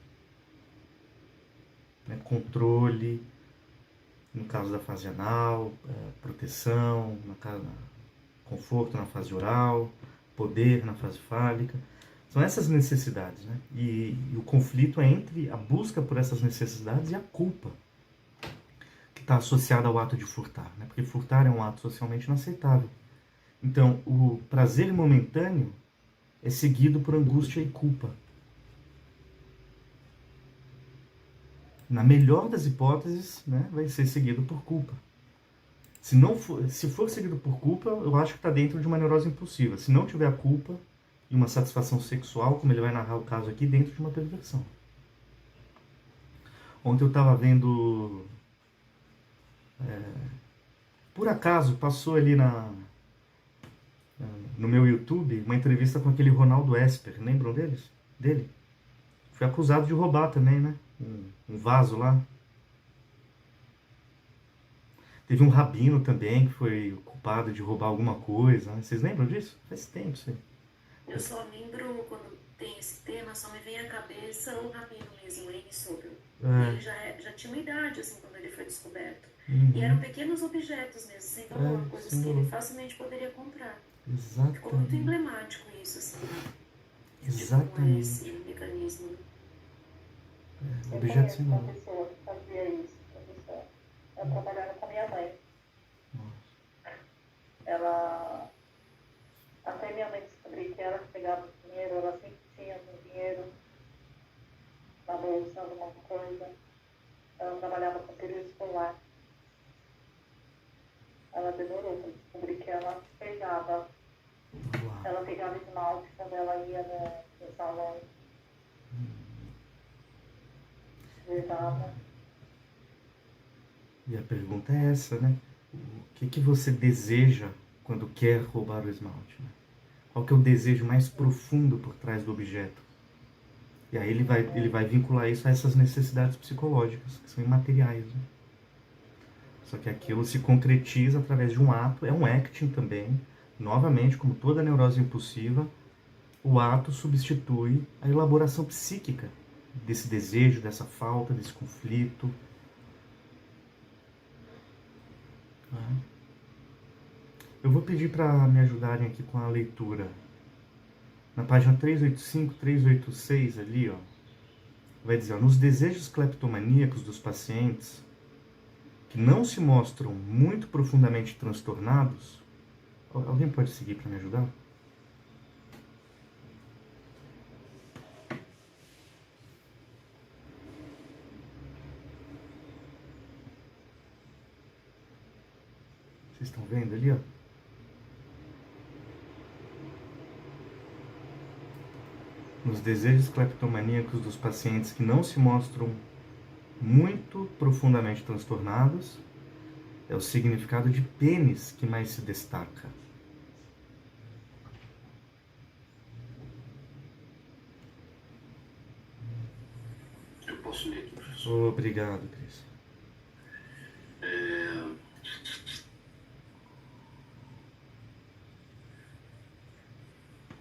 né, controle, no caso da fase anal, proteção, conforto na fase oral, poder na fase fálica. São essas necessidades, né? E o conflito é entre a busca por essas necessidades e a culpa que está associada ao ato de furtar, né? Porque furtar é um ato socialmente inaceitável. Então, o prazer momentâneo é seguido por angústia e culpa. Na melhor das hipóteses, né, vai ser seguido por culpa. Se for seguido por culpa, eu acho que está dentro de uma neurose impulsiva. Se não tiver a culpa e uma satisfação sexual, como ele vai narrar o caso aqui, dentro de uma perversão. Ontem eu estava vendo... por acaso, passou ali no meu YouTube uma entrevista com aquele Ronaldo Esper. Lembram dele? Foi acusado de roubar também, né? Um vaso lá. Teve um rabino também que foi culpado de roubar alguma coisa. Né? Vocês lembram disso? Faz tempo isso aí. Eu só lembro, quando tem esse tema, só me vem à cabeça o rabino mesmo, N. Sobel. Ele já tinha uma idade, assim, quando ele foi descoberto. Uhum. E eram pequenos objetos mesmo, sem valor, coisas sem que valor. ele facilmente poderia comprar. Exatamente. Ficou muito emblemático isso, assim. Exatamente. De como é esse mecanismo. Objetos sem uma valor. pessoa que fazia isso. Eu trabalhava com a minha mãe. Ela... Até minha mãe descobrir que ela pegava o dinheiro, ela sempre tinha um dinheiro na bolsa, alguma coisa. Ela trabalhava com período escolar. Ela demorou para descobrir que ela pegava. Uau. Ela pegava esmalte quando ela ia no salão. Levava. E a pergunta é essa, né? O que você deseja quando quer roubar o esmalte? Né? Qual que é o desejo mais profundo por trás do objeto? E aí ele vai vincular isso a essas necessidades psicológicas, que são imateriais. Né? Só que aquilo se concretiza através de um ato, é um acting também. Novamente, como toda neurose impulsiva, o ato substitui a elaboração psíquica desse desejo, dessa falta, desse conflito. Eu vou pedir para me ajudarem aqui com a leitura. Na página 385, 386 ali, ó, vai dizer, ó, nos desejos cleptomaníacos dos pacientes que não se mostram muito profundamente transtornados, Alguém pode seguir para me ajudar? Vocês estão vendo ali, ó? Nos desejos cleptomaníacos dos pacientes que não se mostram muito profundamente transtornados, é o significado de pênis que mais se destaca. Eu posso ler aqui, professor? Obrigado, Cris.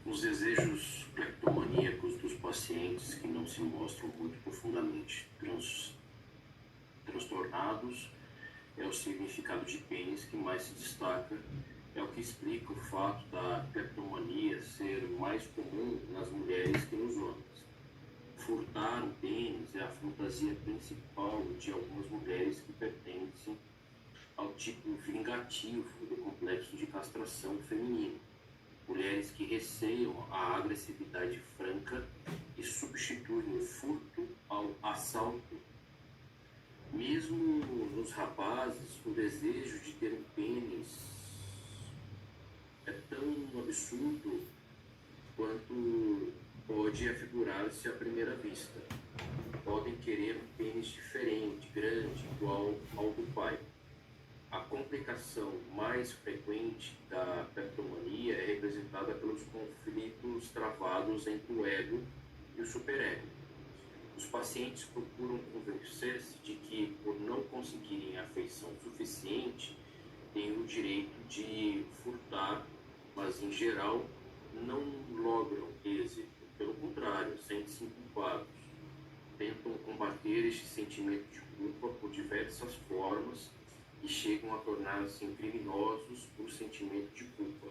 Os desejos cleptomaníacos dos pacientes que não se mostram muito profundamente transtornados é o significado de pênis que mais se destaca. É o que explica o fato da cleptomania ser mais comum nas mulheres que nos homens. Furtar o pênis é a fantasia principal de algumas mulheres que pertencem ao tipo vingativo do complexo de castração feminino. Mulheres que receiam a agressividade franca e substituem o furto ao assalto. Mesmo nos rapazes, o desejo de ter um pênis é tão absurdo quanto pode afigurar-se à primeira vista. Podem querer um pênis diferente, grande, igual ao do pai. A complicação mais frequente da cleptomania é representada pelos conflitos travados entre o ego e o superego. Os pacientes procuram convencer-se de que, por não conseguirem afeição suficiente, têm o direito de furtar, mas, em geral, não logram êxito. Pelo contrário, sentem-se culpados. Tentam combater este sentimento de culpa por diversas formas e chegam a tornar-se criminosos por sentimento de culpa,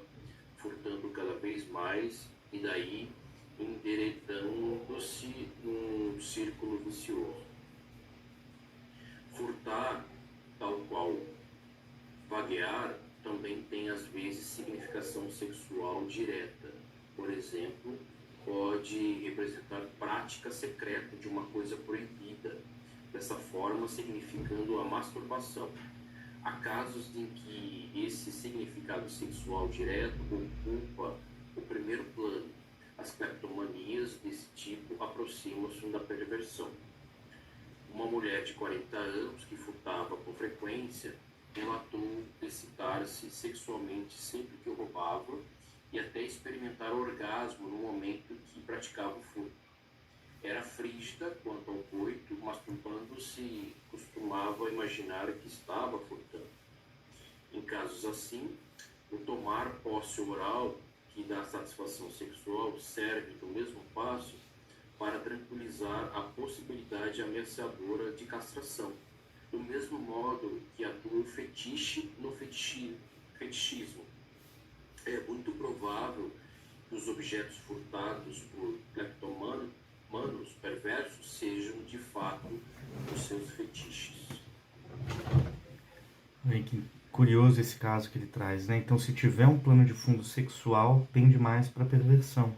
furtando cada vez mais e daí endireitando-se num círculo vicioso. Furtar, tal qual vaguear, também tem às vezes significação sexual direta. Por exemplo, pode representar prática secreta de uma coisa proibida, dessa forma significando a masturbação. Há casos em que esse significado sexual direto ocupa o primeiro plano. As cleptomanias desse tipo aproximam-se da perversão. Uma mulher de 40 anos que furtava com frequência relatou excitar-se sexualmente sempre que roubava e até experimentar orgasmo no momento que praticava o furto. Era frígida quanto ao coito, masturbando-se, costumava imaginar que estava furtando. Em casos assim, o tomar posse oral, que dá satisfação sexual, serve do mesmo passo para tranquilizar a possibilidade ameaçadora de castração, do mesmo modo que atua o fetiche no fetichismo. É muito provável que os objetos furtados por cleptomanos perversos sejam de fato os seus fetiches. Que curioso esse caso que ele traz, né? Então, se tiver um plano de fundo sexual, tende mais para perversão.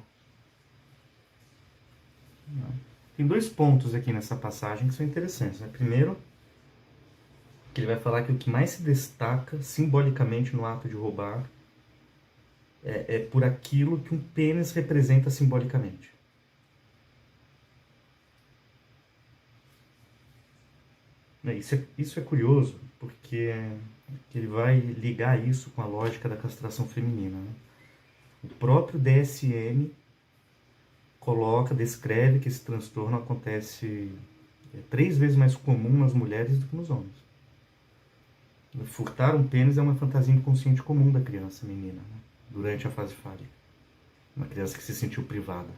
Tem dois pontos aqui nessa passagem que são interessantes, né? Primeiro, que ele vai falar que o que mais se destaca simbolicamente no ato de roubar é por aquilo que um pênis representa simbolicamente. Isso é curioso, porque ele vai ligar isso com a lógica da castração feminina, né? O próprio DSM descreve que esse transtorno acontece 3 vezes mais comum nas mulheres do que nos homens. Furtar um pênis é uma fantasia inconsciente comum da criança menina, né? Durante a fase fálica. Uma criança que se sentiu privada.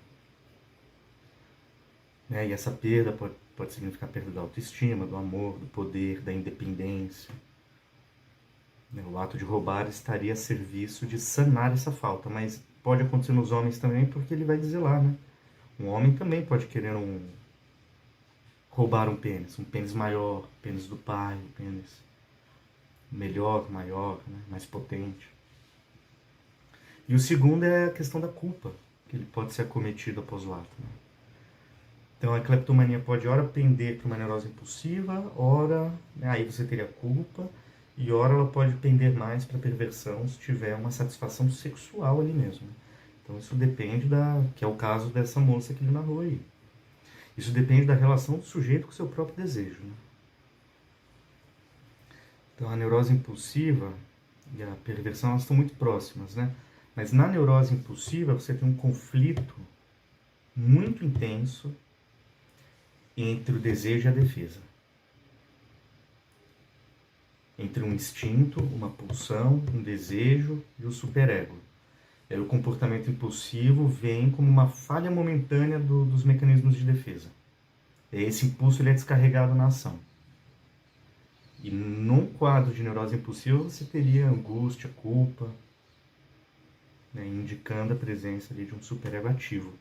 E essa perda pode significar perda da autoestima, do amor, do poder, da independência. O ato de roubar estaria a serviço de sanar essa falta, mas pode acontecer nos homens também, porque ele vai dizer lá, né? Um homem também pode querer roubar um pênis maior, pênis do pai, um pênis melhor, maior, né? Mais potente. E o segundo é a questão da culpa, que ele pode ser acometido após o ato, né? Então a cleptomania pode ora pender para uma neurose impulsiva, ora, né, aí você teria culpa, e ora ela pode pender mais para perversão se tiver uma satisfação sexual ali mesmo, né? Então isso depende que é o caso dessa moça que ele narrou aí. Isso depende da relação do sujeito com o seu próprio desejo, né? Então a neurose impulsiva e a perversão, elas estão muito próximas, né? Mas na neurose impulsiva você tem um conflito muito intenso entre o desejo e a defesa. Entre um instinto, uma pulsão, um desejo e o superego. E aí o comportamento impulsivo vem como uma falha momentânea dos mecanismos de defesa. E aí esse impulso ele é descarregado na ação. E num quadro de neurose impulsiva você teria angústia, culpa, né, indicando a presença ali de um superego ativo.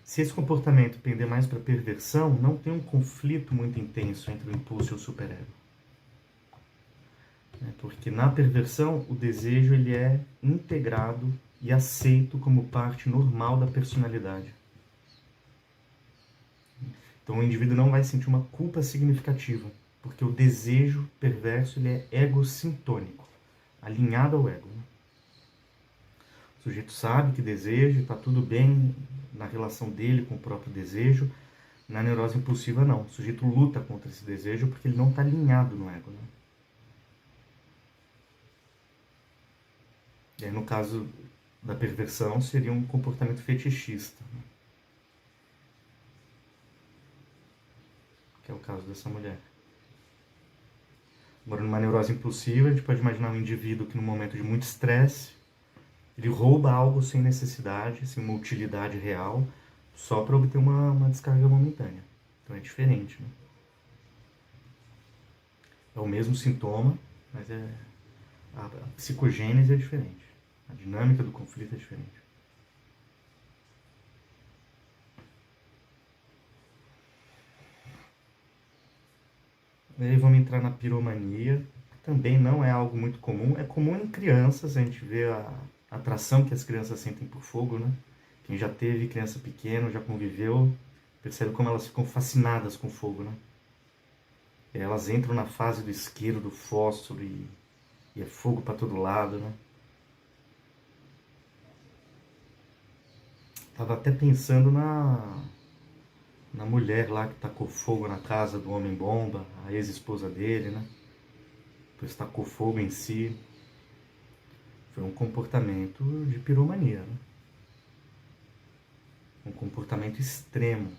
Se esse comportamento pender mais para perversão, não tem um conflito muito intenso entre o impulso e o superego. Porque na perversão o desejo ele é integrado e aceito como parte normal da personalidade. Então o indivíduo não vai sentir uma culpa significativa, porque o desejo perverso ele é egocintônico, alinhado ao ego, né? O sujeito sabe que deseja, está tudo bem na relação dele com o próprio desejo. Na neurose impulsiva não, o sujeito luta contra esse desejo porque ele não está alinhado no ego, né? E aí no caso da perversão seria um comportamento fetichista, né? Que é o caso dessa mulher. Agora, numa neurose impulsiva, a gente pode imaginar um indivíduo que, num momento de muito estresse, ele rouba algo sem necessidade, sem uma utilidade real, só para obter uma descarga momentânea. Então é diferente, né? É o mesmo sintoma, mas a psicogênese é diferente. A dinâmica do conflito é diferente. E aí vamos entrar na piromania, que também não é algo muito comum. É comum em crianças, a gente vê a atração que as crianças sentem por fogo, né? Quem já teve criança pequena, já conviveu, percebe como elas ficam fascinadas com fogo, né? E elas entram na fase do isqueiro, do fósforo e é fogo para todo lado, né? Tava até pensando na mulher lá que tacou fogo na casa do homem-bomba, a ex-esposa dele, né? Depois tacou fogo em si. Foi um comportamento de piromania, né? Um comportamento extremo.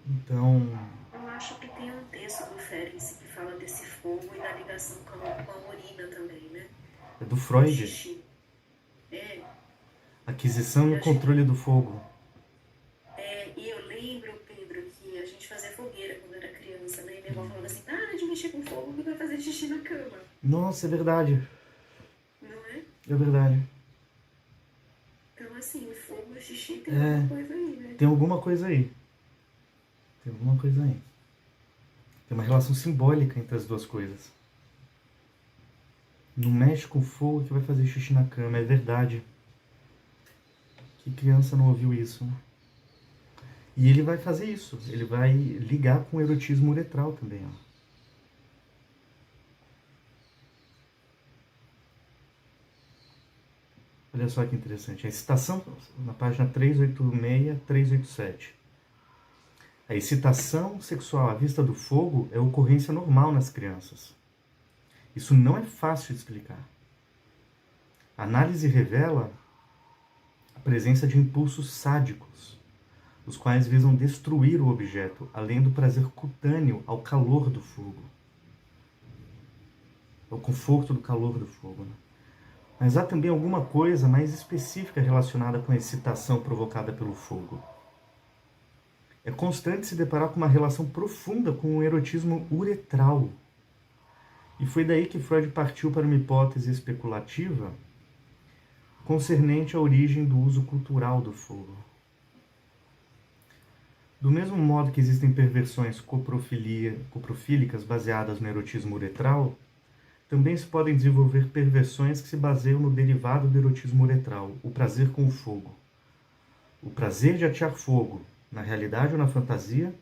Então... Eu acho que tem um texto do Ferenczi que fala desse fogo e da ligação com a urina também, né? É do Freud. Xixi. É. Aquisição e o controle do fogo. E eu lembro, Pedro, que a gente fazia fogueira quando era criança, né? E minha avó falava assim, para de mexer com fogo que vai fazer xixi na cama. Nossa, é verdade. Não é? É verdade. Então, assim, o fogo e o xixi tem alguma coisa aí, né? Tem alguma coisa aí. Tem alguma coisa aí. Tem uma relação simbólica entre as duas coisas. Não mexe com fogo que vai fazer xixi na cama, é verdade. Que criança não ouviu isso, né? E ele vai fazer isso, ele vai ligar com o erotismo uretral também, ó. Olha só que interessante, a excitação, na página 386, 387. A excitação sexual à vista do fogo é ocorrência normal nas crianças. Isso não é fácil de explicar. A análise revela a presença de impulsos sádicos, os quais visam destruir o objeto, além do prazer cutâneo ao calor do fogo. Ao conforto do calor do fogo, né? Mas há também alguma coisa mais específica relacionada com a excitação provocada pelo fogo. É constante se deparar com uma relação profunda com o erotismo uretral. E foi daí que Freud partiu para uma hipótese especulativa concernente à origem do uso cultural do fogo. Do mesmo modo que existem perversões coprofílicas baseadas no erotismo uretral, também se podem desenvolver perversões que se baseiam no derivado do erotismo uretral, o prazer com o fogo. O prazer de atear fogo, na realidade ou na fantasia,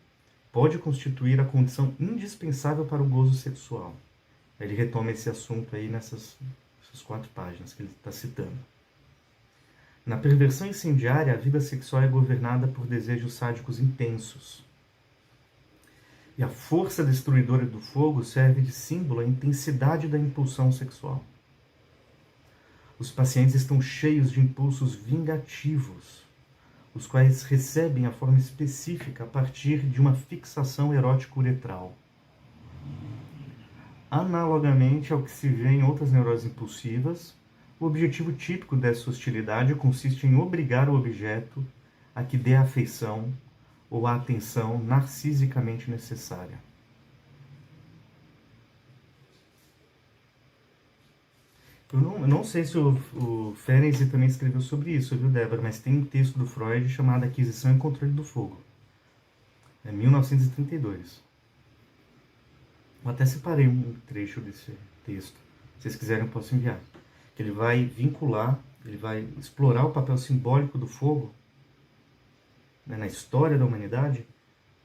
pode constituir a condição indispensável para o gozo sexual. Ele retoma esse assunto aí nessas 4 páginas que ele está citando. Na perversão incendiária, a vida sexual é governada por desejos sádicos intensos. E a força destruidora do fogo serve de símbolo à intensidade da impulsão sexual. Os pacientes estão cheios de impulsos vingativos, os quais recebem a forma específica a partir de uma fixação erótica uretral. Analogamente ao que se vê em outras neuroses impulsivas, o objetivo típico dessa hostilidade consiste em obrigar o objeto a que dê a afeição ou a atenção narcisicamente necessária. Eu não sei se o Ferenczi também escreveu sobre isso, viu, Débora? Mas tem um texto do Freud chamado Aquisição e Controle do Fogo. É 1932. Eu até separei um trecho desse texto. Se vocês quiserem, eu posso enviar. Que ele vai vincular, ele vai explorar o papel simbólico do fogo, né, na história da humanidade,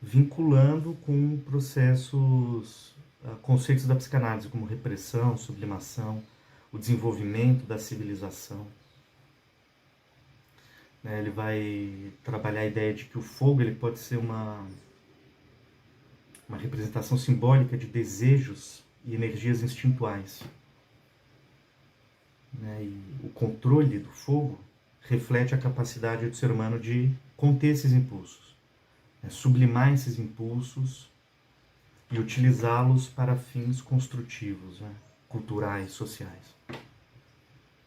vinculando com processos, conceitos da psicanálise, como repressão, sublimação, o desenvolvimento da civilização. Né, ele vai trabalhar a ideia de que o fogo ele pode ser uma representação simbólica de desejos e energias instintuais. Né, e o controle do fogo reflete a capacidade do ser humano de conter esses impulsos, né, sublimar esses impulsos e utilizá-los para fins construtivos, né, culturais, sociais.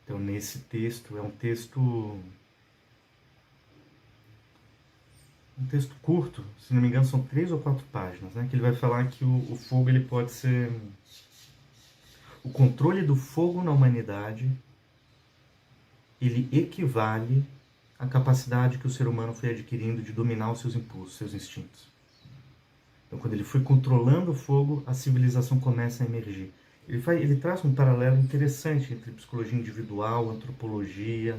Então, nesse texto, é um texto curto, se não me engano são 3 ou 4 páginas, né, que ele vai falar que o fogo ele pode ser... O controle do fogo na humanidade, ele equivale à capacidade que o ser humano foi adquirindo de dominar os seus impulsos, seus instintos. Então, quando ele foi controlando o fogo, a civilização começa a emergir. Ele traz um paralelo interessante entre psicologia individual, antropologia,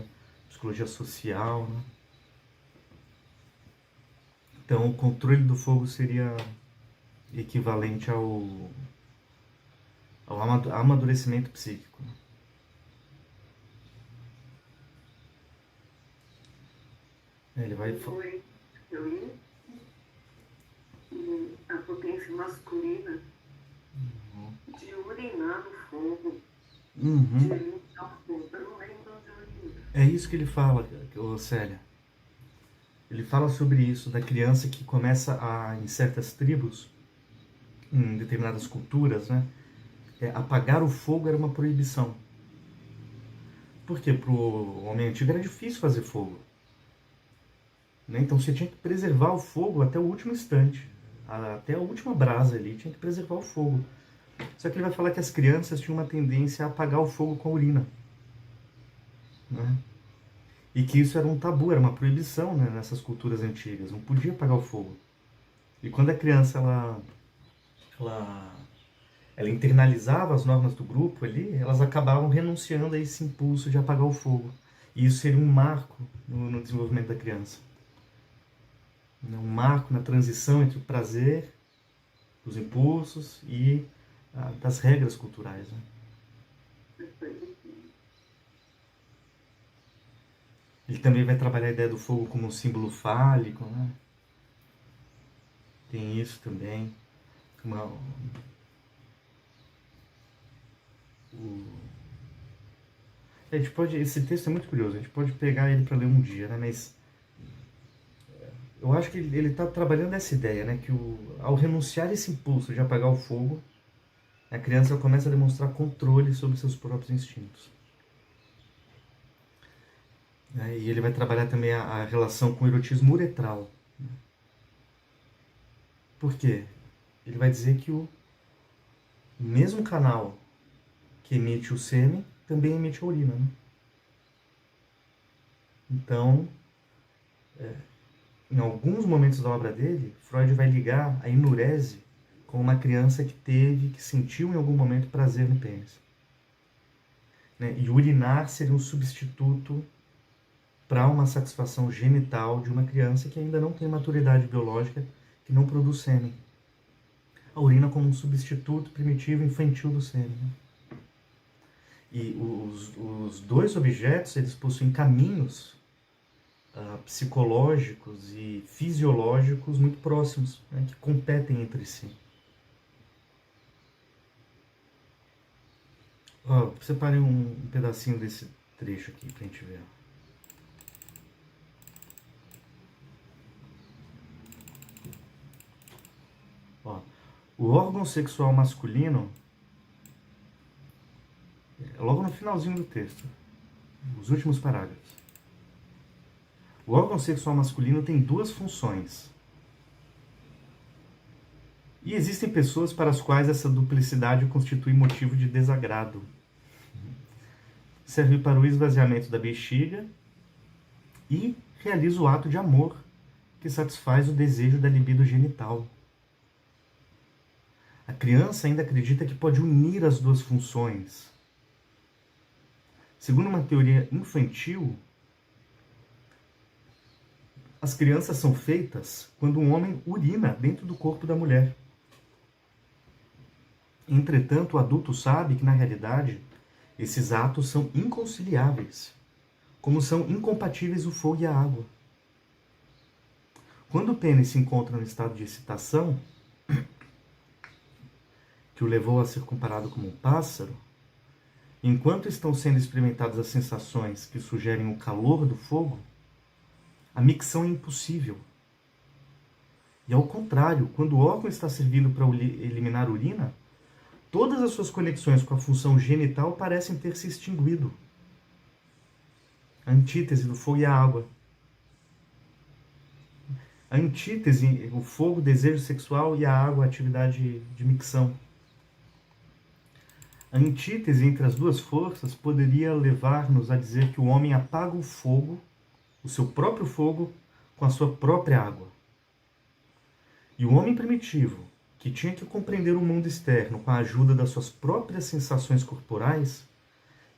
psicologia social, né? Então, o controle do fogo seria equivalente ao amadurecimento psíquico. Ele vai... Foi a potência masculina de urinar no fogo, de limpar o fogo. Eu não lembro de urinar. É isso que ele fala, Célia. Ele fala sobre isso, da criança que começa em certas tribos, em determinadas culturas, né? Apagar o fogo era uma proibição. Porque para o homem antigo era difícil fazer fogo. Né? Então você tinha que preservar o fogo até o último instante. Até a última brasa ali, tinha que preservar o fogo. Só que ele vai falar que as crianças tinham uma tendência a apagar o fogo com a urina. Né? E que isso era um tabu, era uma proibição, né, nessas culturas antigas. Não podia apagar o fogo. E quando a criança ela internalizava as normas do grupo ali, elas acabavam renunciando a esse impulso de apagar o fogo. E isso seria um marco no desenvolvimento da criança. Um marco na transição entre o prazer, os impulsos e das regras culturais. Né? Ele também vai trabalhar a ideia do fogo como um símbolo fálico. Né? Tem isso também. Esse texto é muito curioso, a gente pode pegar ele para ler um dia, né? Mas eu acho que ele está trabalhando essa ideia, né? Que ao renunciar a esse impulso de apagar o fogo, a criança começa a demonstrar controle sobre seus próprios instintos. E ele vai trabalhar também a relação com o erotismo uretral. Por quê? Ele vai dizer que o mesmo canal que emite o sêmen também emite a urina. Né? Então, em alguns momentos da obra dele, Freud vai ligar a enurese com uma criança que sentiu em algum momento prazer no pênis. Né? E urinar seria um substituto para uma satisfação genital de uma criança que ainda não tem maturidade biológica, que não produz sêmen. A urina como um substituto primitivo infantil do sêmen. Né? E os dois objetos, eles possuem caminhos psicológicos e fisiológicos muito próximos, né, que competem entre si. Separei um pedacinho desse trecho aqui pra gente ver. O órgão sexual masculino, logo no finalzinho do texto, os últimos parágrafos. O órgão sexual masculino tem duas funções. E existem pessoas para as quais essa duplicidade constitui motivo de desagrado. Serve para o esvaziamento da bexiga e realiza o ato de amor, que satisfaz o desejo da libido genital. A criança ainda acredita que pode unir as duas funções. Segundo uma teoria infantil, as crianças são feitas quando um homem urina dentro do corpo da mulher. Entretanto, o adulto sabe que, na realidade, esses atos são inconciliáveis, como são incompatíveis o fogo e a água. Quando o pênis se encontra no estado de excitação, que o levou a ser comparado como um pássaro, enquanto estão sendo experimentadas as sensações que sugerem o calor do fogo, a micção é impossível. E ao contrário, quando o órgão está servindo para eliminar urina, todas as suas conexões com a função genital parecem ter se extinguido. A antítese do fogo e a água. A antítese, o fogo, o desejo sexual, e a água, a atividade de micção. A antítese entre as duas forças poderia levar-nos a dizer que o homem apaga o fogo, o seu próprio fogo, com a sua própria água. E o homem primitivo, que tinha que compreender o mundo externo com a ajuda das suas próprias sensações corporais,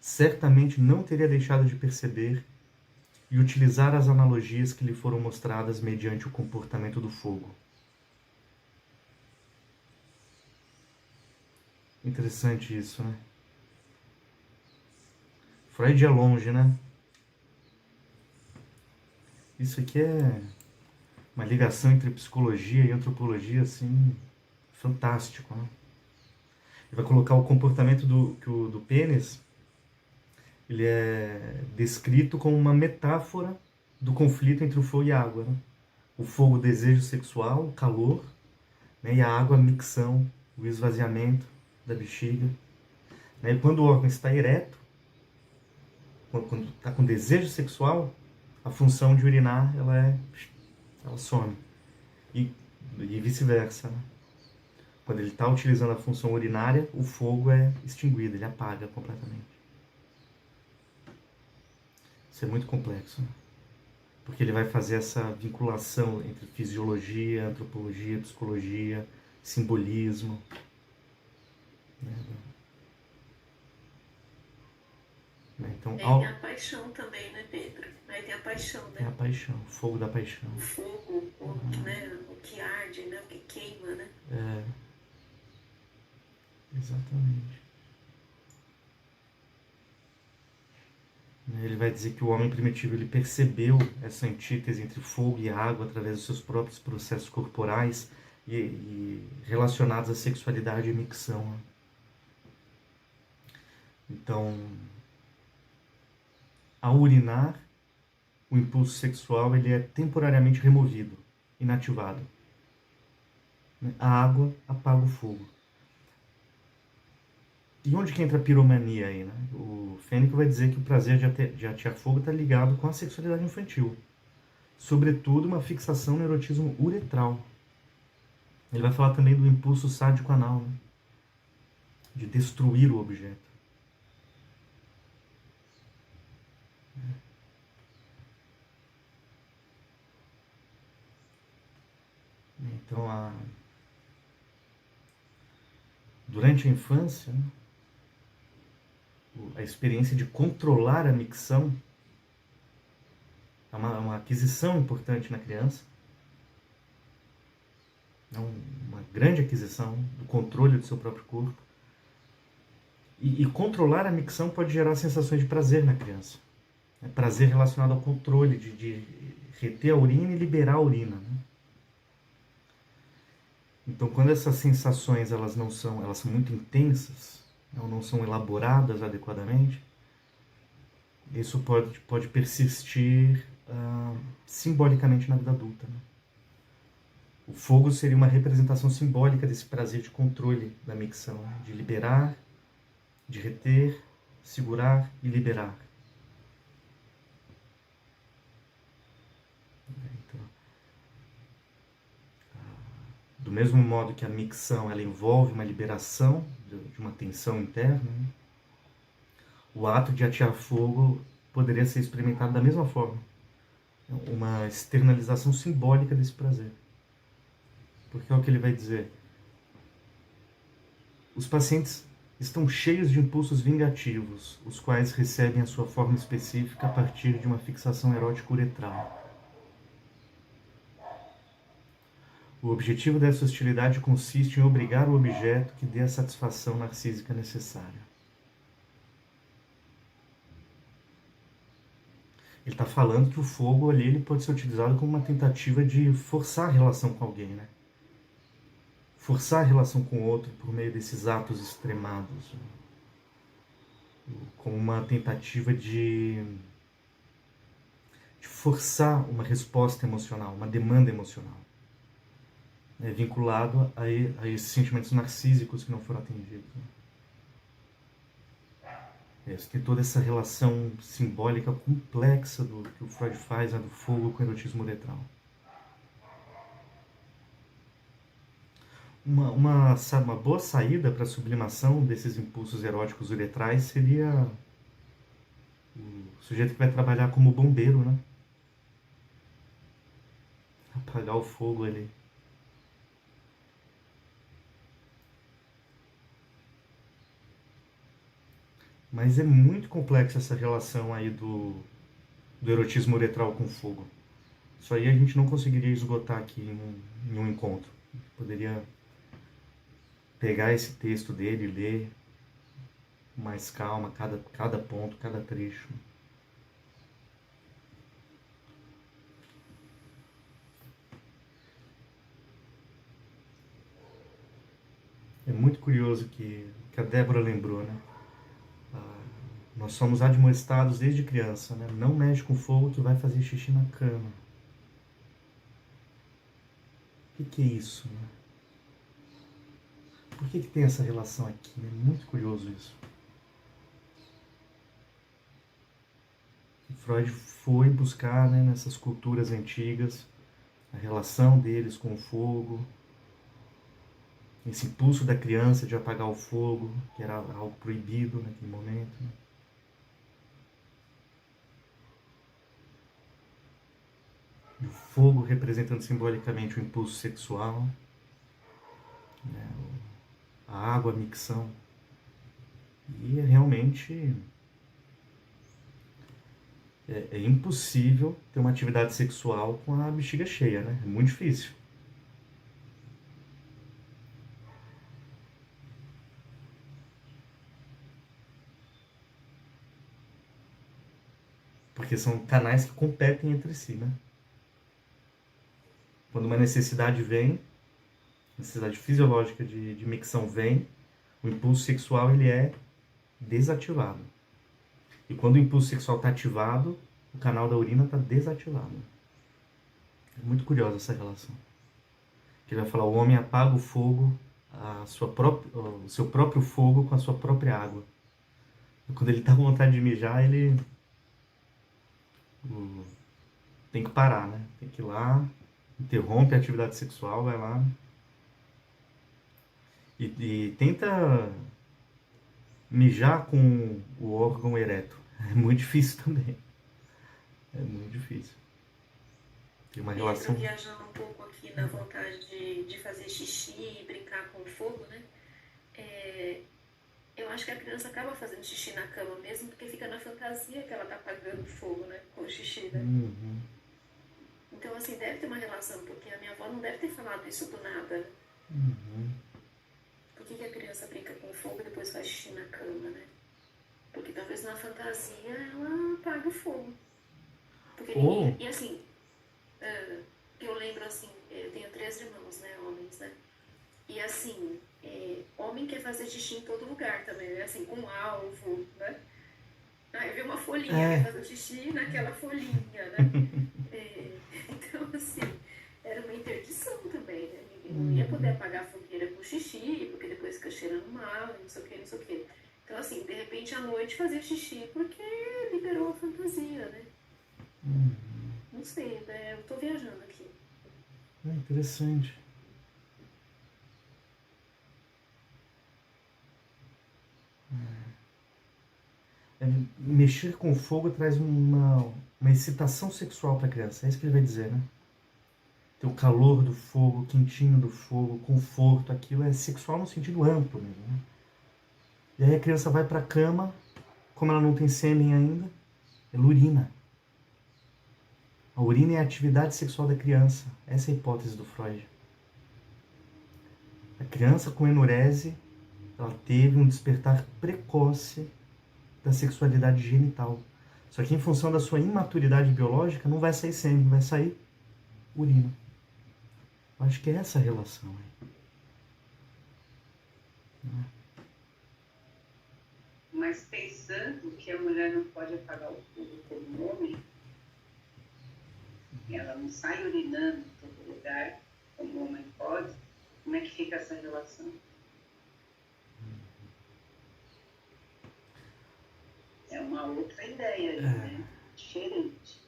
certamente não teria deixado de perceber e utilizar as analogias que lhe foram mostradas mediante o comportamento do fogo. Interessante isso, né? Freud é longe, né? Isso aqui é uma ligação entre psicologia e antropologia, assim, fantástico, né? Ele vai colocar o comportamento do pênis, ele é descrito como uma metáfora do conflito entre o fogo e a água, né? O fogo, o desejo sexual, o calor, né? E a água, a micção, o esvaziamento da bexiga. E quando o órgão está ereto, quando está com desejo sexual, a função de urinar, ela some. E vice-versa, né? Quando ele está utilizando a função urinária, o fogo é extinguido, ele apaga completamente. Isso é muito complexo, né? Porque ele vai fazer essa vinculação entre fisiologia, antropologia, psicologia, simbolismo. Então, tem a paixão também, né, Pedro? Aí tem a paixão, né? Tem a paixão, o fogo da paixão. O fogo, né? O que arde, né? O que queima, né? Exatamente. Ele vai dizer que o homem primitivo, ele percebeu essa antítese entre fogo e água através dos seus próprios processos corporais e relacionados à sexualidade e micção. Então, ao urinar, o impulso sexual ele é temporariamente removido, inativado. A água apaga o fogo. E onde que entra a piromania aí, né? O Fênico vai dizer que o prazer de atear fogo está ligado com a sexualidade infantil. Sobretudo, uma fixação no erotismo uretral. Ele vai falar também do impulso sádico anal, né? De destruir o objeto. Então, durante a infância, né, a experiência de controlar a micção é uma aquisição importante na criança. É uma grande aquisição do controle do seu próprio corpo. E controlar a micção pode gerar sensações de prazer na criança. É prazer relacionado ao controle, de reter a urina e liberar a urina, né? Então, quando essas sensações elas são muito intensas, ou não são elaboradas adequadamente, isso pode persistir simbolicamente na vida adulta, né? O fogo seria uma representação simbólica desse prazer de controle da micção, né? De liberar, de reter, segurar e liberar. Então, do mesmo modo que a micção ela envolve uma liberação de uma tensão interna, né? O ato de atear fogo poderia ser experimentado da mesma forma. Uma externalização simbólica desse prazer. Porque é o que ele vai dizer. Os pacientes estão cheios de impulsos vingativos, os quais recebem a sua forma específica a partir de uma fixação erótica uretral. O objetivo dessa hostilidade consiste em obrigar o objeto que dê a satisfação narcísica necessária. Ele está falando que o fogo ali ele pode ser utilizado como uma tentativa de forçar a relação com alguém, né? Forçar a relação com o outro por meio desses atos extremados, como uma tentativa de forçar uma resposta emocional, uma demanda emocional, vinculado a esses sentimentos narcísicos que não foram atendidos. Você tem toda essa relação simbólica complexa que o Freud faz, do fogo com o erotismo uretral. Uma boa saída para a sublimação desses impulsos eróticos uretrais seria o sujeito que vai trabalhar como bombeiro, né? Apagar o fogo ali. Mas é muito complexa essa relação aí do erotismo uretral com fogo. Isso aí a gente não conseguiria esgotar aqui em um encontro. Poderia pegar esse texto dele e ler com mais calma, cada ponto, cada trecho. É muito curioso que a Débora lembrou, né? Nós somos admoestados desde criança, né? Não mexe com fogo que vai fazer xixi na cama. O que é isso, né? Por que tem essa relação aqui? É muito curioso isso. Freud foi buscar, né, nessas culturas antigas a relação deles com o fogo, esse impulso da criança de apagar o fogo, que era algo proibido naquele momento, né? O fogo representando simbolicamente o impulso sexual, né? A água, a micção. E realmente é impossível ter uma atividade sexual com a bexiga cheia, né? É muito difícil. Porque são canais que competem entre si, né? Quando uma necessidade vem, necessidade fisiológica de micção vem, o impulso sexual ele é desativado. E quando o impulso sexual está ativado, o canal da urina está desativado. É muito curiosa essa relação. Que ele vai falar, o homem apaga o fogo, o seu próprio fogo com a sua própria água. E quando ele está com vontade de mijar, ele tem que parar, né? Tem que ir lá, interrompe a atividade sexual, vai lá e tenta mijar com o órgão ereto. É muito difícil também. É muito difícil. Tem uma relação... viajando um pouco aqui na vontade de fazer xixi e brincar com o fogo, né? Eu acho que a criança acaba fazendo xixi na cama mesmo, porque fica na fantasia que ela tá apagando fogo, né? Com o xixi, né? Uhum. Então, assim, deve ter uma relação, porque a minha avó não deve ter falado isso do nada. Uhum. Por que a criança brinca com fogo e depois faz xixi na cama, né? Porque talvez na fantasia ela apague o fogo. Porque ninguém... E assim, eu lembro assim, eu tenho 3 irmãos, né? Homens, né? E assim, homem quer fazer xixi em todo lugar também, né? Assim, com alvo, né? Aí vê uma folhinha, quer fazer xixi naquela folhinha, né? Então, assim, era uma interdição também, né? Ninguém não ia poder apagar a fogueira com xixi, porque depois fica cheirando mal, não sei o que, não sei o que. Então, assim, de repente, à noite fazer xixi, porque liberou a fantasia, né? Não sei, né? Eu tô viajando aqui. É interessante. Mexer com fogo traz uma excitação sexual para a criança. É isso que ele vai dizer, né? Ter o calor do fogo, o quentinho do fogo, o conforto, aquilo é sexual no sentido amplo mesmo, né? E aí a criança vai para a cama, como ela não tem sêmen ainda, ela urina. A urina é a atividade sexual da criança. Essa é a hipótese do Freud. A criança com enurese, ela teve um despertar precoce da sexualidade genital. Só que em função da sua imaturidade biológica, não vai sair sêmen, vai sair urina. Eu acho que é essa a relação aí. Mas pensando que a mulher não pode apagar o fogo como homem, ela não sai urinando em todo lugar, como o homem pode, como é que fica essa relação? É uma outra ideia, né? Diferente.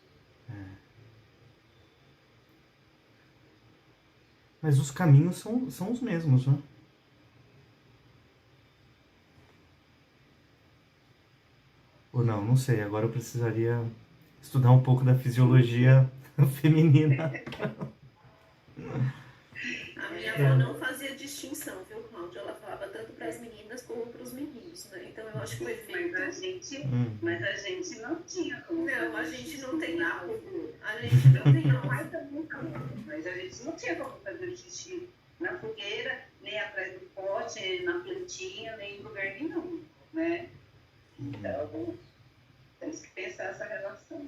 Mas os caminhos são os mesmos, né? Ou não, não sei. Agora eu precisaria estudar um pouco da fisiologia feminina. A minha avó não fazia distinção, viu, Cláudia? Ela falava tanto para as meninas como para os meninos, né? Então eu acho que foi feito... Mas a gente não tinha como... Não, a gente não tem algo. A gente não tem algo. Mas a gente não tinha como fazer xixi na fogueira, nem atrás do pote, na plantinha, nem em lugar nenhum, né? Então, temos que pensar essa relação.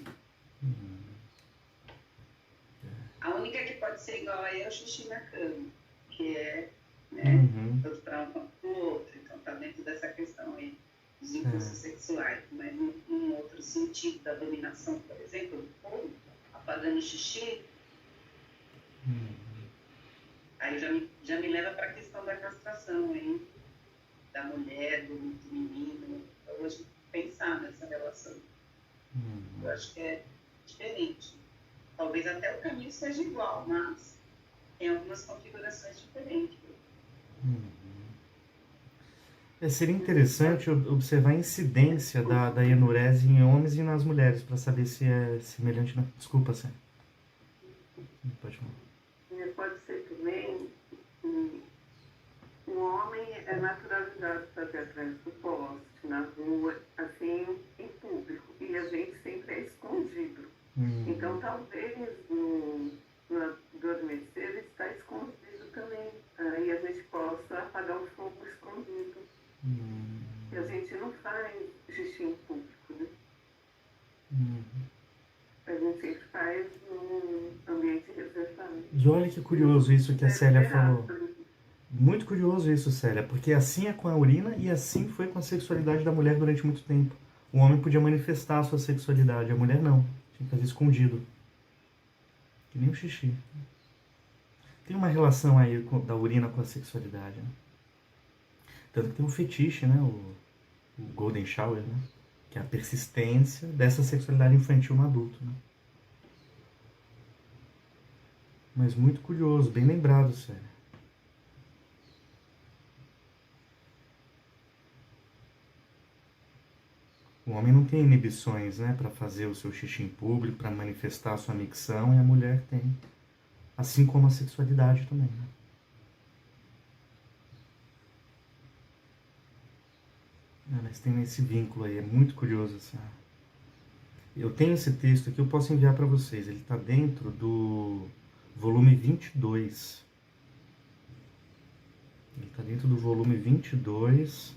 A única que pode ser igual aí é o xixi na cama, que é, né, todos para um para o outro, então está dentro dessa questão aí dos impulsos sexuais, mas num outro sentido da dominação, por exemplo, do fogo, apagando o xixi, aí já me leva para a questão da castração aí, da mulher, do menino, para hoje pensar nessa relação. Eu acho que é diferente. Talvez até o caminho seja igual, mas tem algumas configurações diferentes. Seria interessante observar a incidência da enurese em homens e nas mulheres, para saber se é semelhante. Desculpa, Sam. Pode falar. Pode ser também um homem é naturalizado fazer atrás do poste, na rua, assim, em público, e a gente sempre é escondido. Então, talvez no adormecer ele está escondido também. Aí a gente possa apagar o fogo escondido. E a gente não faz xixi em público, né? A gente sempre faz num ambiente reservado. E olha que curioso isso que a Célia falou. Muito curioso isso, Célia, porque assim é com a urina e assim foi com a sexualidade da mulher durante muito tempo. O homem podia manifestar a sua sexualidade, a mulher não. Tinha que fazer escondido. Que nem o xixi. Tem uma relação aí da urina com a sexualidade, né? Tanto que tem um fetiche, né? O Golden Shower, né? Que é a persistência dessa sexualidade infantil no adulto, né? Mas muito curioso, bem lembrado, Célia. O homem não tem inibições, né, para fazer o seu xixi em público, para manifestar a sua micção, e a mulher tem. Assim como a sexualidade também, né? Mas tem esse vínculo aí, é muito curioso. Assim. Eu tenho esse texto aqui, eu posso enviar para vocês. Ele está dentro do volume 22. Ele está dentro do volume 22,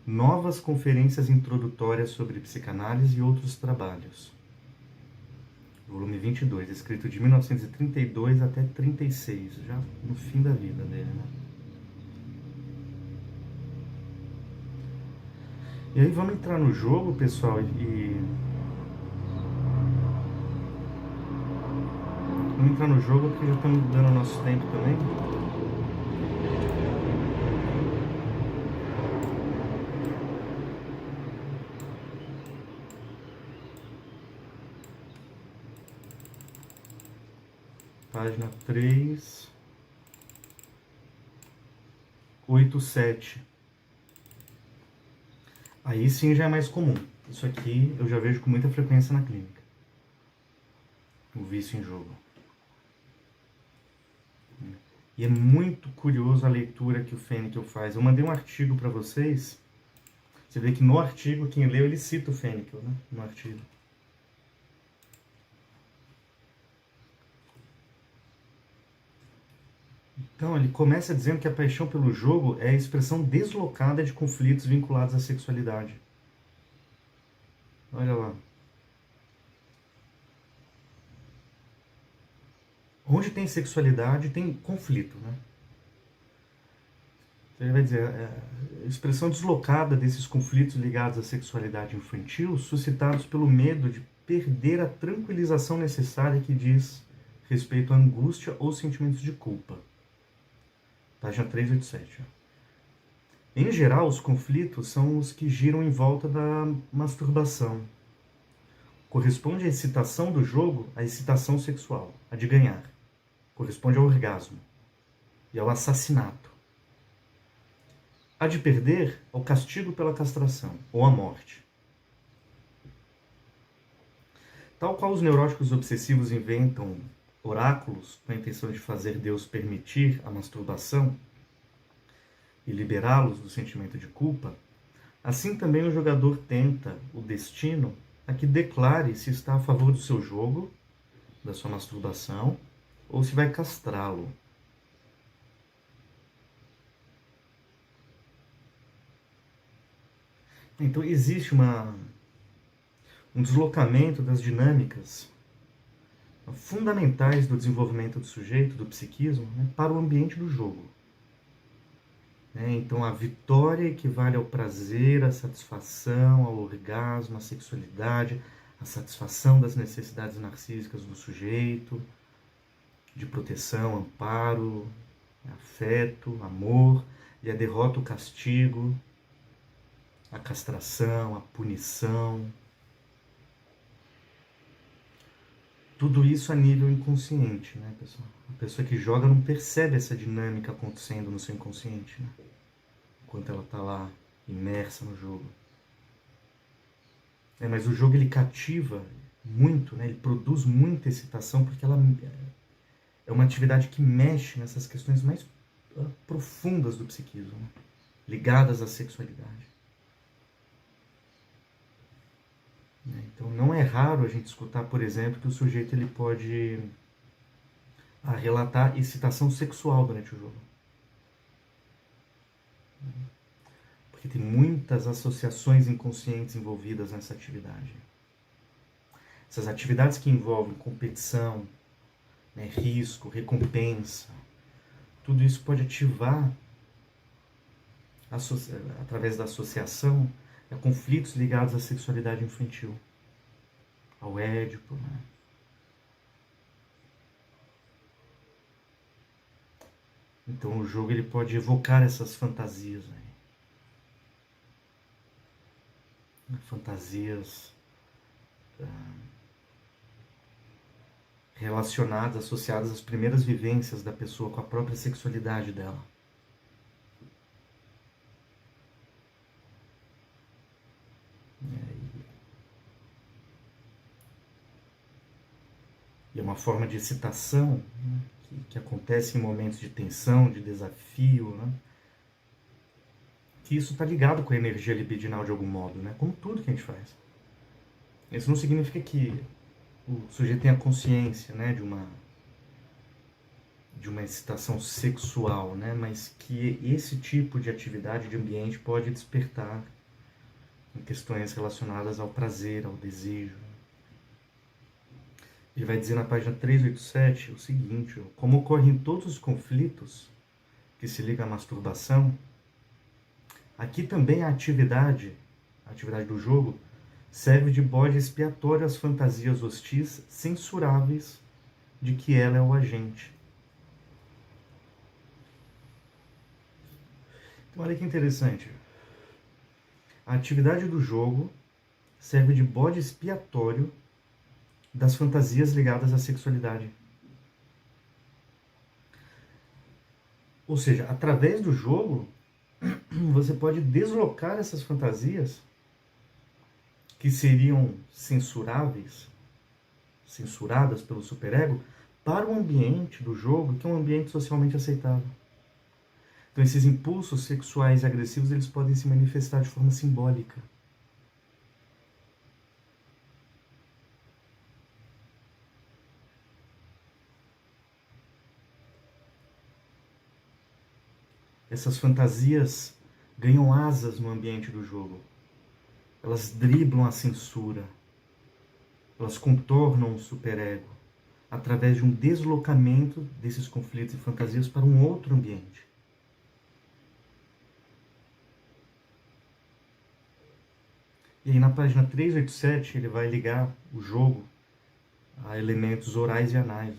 Novas Conferências Introdutórias sobre Psicanálise e Outros Trabalhos. Volume 22, escrito de 1932 até 36, já no fim da vida dele, né? E aí vamos entrar no jogo, pessoal, vamos entrar no jogo porque já estamos dando o nosso tempo também. Página 387. Aí sim já é mais comum. Isso aqui eu já vejo com muita frequência na clínica. O vício em jogo. E é muito curioso a leitura que o Fenikel faz. Eu mandei um artigo para vocês. Você vê que no artigo, quem leu, ele cita o Fenikel, né? No artigo. Então, ele começa dizendo que a paixão pelo jogo é a expressão deslocada de conflitos vinculados à sexualidade. Olha lá. Onde tem sexualidade, tem conflito, né? Então, ele vai dizer, a expressão deslocada desses conflitos ligados à sexualidade infantil, suscitados pelo medo de perder a tranquilização necessária que diz respeito à angústia ou sentimentos de culpa. Página 387. Em geral, os conflitos são os que giram em volta da masturbação. Corresponde à excitação do jogo à excitação sexual, a de ganhar. Corresponde ao orgasmo e ao assassinato. A de perder, ao castigo pela castração ou à morte. Tal qual os neuróticos obsessivos inventam oráculos com a intenção de fazer Deus permitir a masturbação e liberá-los do sentimento de culpa, assim também o jogador tenta o destino a que declare se está a favor do seu jogo, da sua masturbação, ou se vai castrá-lo. Então existe um deslocamento das dinâmicas fundamentais do desenvolvimento do sujeito, do psiquismo, né, para o ambiente do jogo. Então a vitória equivale ao prazer, à satisfação, ao orgasmo, à sexualidade, à satisfação das necessidades narcísicas do sujeito, de proteção, amparo, afeto, amor, e a derrota, o castigo, a castração, a punição. Tudo isso a nível inconsciente, né, pessoal? A pessoa que joga não percebe essa dinâmica acontecendo no seu inconsciente, né? Enquanto ela está lá, imersa no jogo. Mas o jogo, ele cativa muito, né? Ele produz muita excitação, porque ela é uma atividade que mexe nessas questões mais profundas do psiquismo, né? Ligadas à sexualidade. Então não é raro a gente escutar, por exemplo, que o sujeito ele pode relatar excitação sexual durante o jogo. Porque tem muitas associações inconscientes envolvidas nessa atividade. Essas atividades que envolvem competição, né, risco, recompensa, tudo isso pode ativar, através da associação, a conflitos ligados à sexualidade infantil, ao Édipo, né? Então o jogo ele pode evocar essas fantasias, né? Fantasias relacionadas, associadas às primeiras vivências da pessoa com a própria sexualidade dela. é uma forma de excitação, né, que acontece em momentos de tensão, de desafio, né, que isso está ligado com a energia libidinal de algum modo, né, como tudo que a gente faz. Isso não significa que o sujeito tenha consciência, né, de uma excitação sexual, né, mas que esse tipo de atividade de ambiente pode despertar em questões relacionadas ao prazer, ao desejo. Ele vai dizer na página 387 o seguinte: como ocorrem todos os conflitos que se ligam à masturbação, aqui também a atividade do jogo serve de bode expiatório às fantasias hostis censuráveis de que ela é o agente. Então, olha que interessante. A atividade do jogo serve de bode expiatório das fantasias ligadas à sexualidade. Ou seja, através do jogo, você pode deslocar essas fantasias que seriam censuradas pelo superego, para o ambiente do jogo, que é um ambiente socialmente aceitável. Então, esses impulsos sexuais e agressivos, eles podem se manifestar de forma simbólica. Essas fantasias ganham asas no ambiente do jogo. Elas driblam a censura. Elas contornam o superego através de um deslocamento desses conflitos e fantasias para um outro ambiente. E aí na página 387 ele vai ligar o jogo a elementos orais e anais.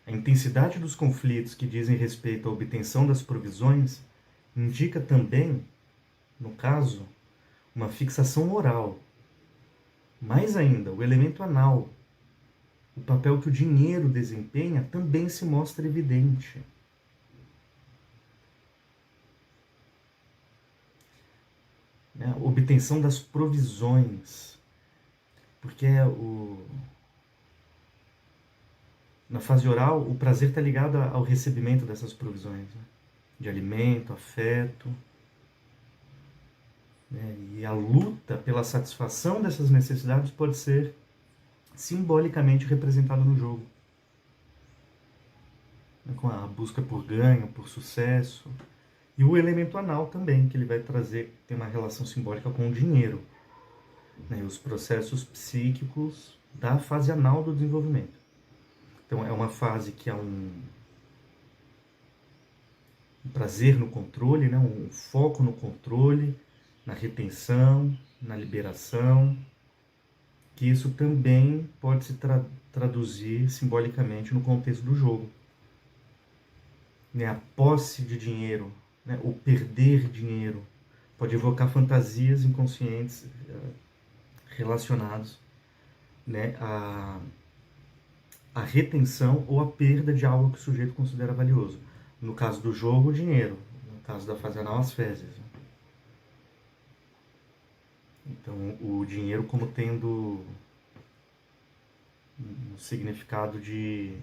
A intensidade dos conflitos que dizem respeito à obtenção das provisões indica também, no caso, uma fixação oral. Mais ainda, o elemento anal, o papel que o dinheiro desempenha, também se mostra evidente. A obtenção das provisões, porque na fase oral o prazer está ligado ao recebimento dessas provisões, né? De alimento, afeto, né? E a luta pela satisfação dessas necessidades pode ser simbolicamente representada no jogo, né? Com a busca por ganho, por sucesso. E o elemento anal também, que ele vai trazer, tem uma relação simbólica com o dinheiro, né? E os processos psíquicos da fase anal do desenvolvimento. Então é uma fase que há um prazer no controle, né? Um foco no controle, na retenção, na liberação, que isso também pode se traduzir simbolicamente no contexto do jogo. Né? A posse de dinheiro, né? O perder dinheiro, pode evocar fantasias inconscientes relacionados, né? A retenção ou a perda de algo que o sujeito considera valioso. No caso do jogo, o dinheiro. No caso da fase anal, as fezes. Então, o dinheiro como tendo um significado de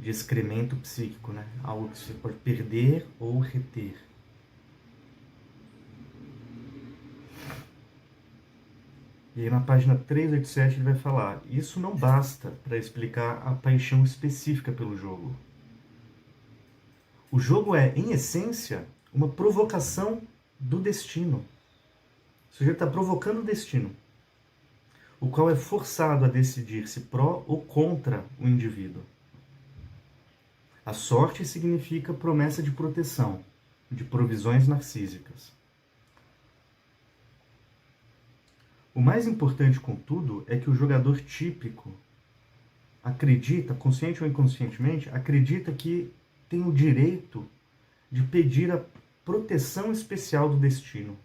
excremento psíquico, né? Algo que você pode perder ou reter. E aí na página 387 ele vai falar: isso não basta para explicar a paixão específica pelo jogo. O jogo é, em essência, uma provocação do destino. O sujeito está provocando o destino, o qual é forçado a decidir-se pró ou contra o indivíduo. A sorte significa promessa de proteção, de provisões narcísicas. O mais importante, contudo, é que o jogador típico acredita, consciente ou inconscientemente, acredita que tem o direito de pedir a proteção especial do destino.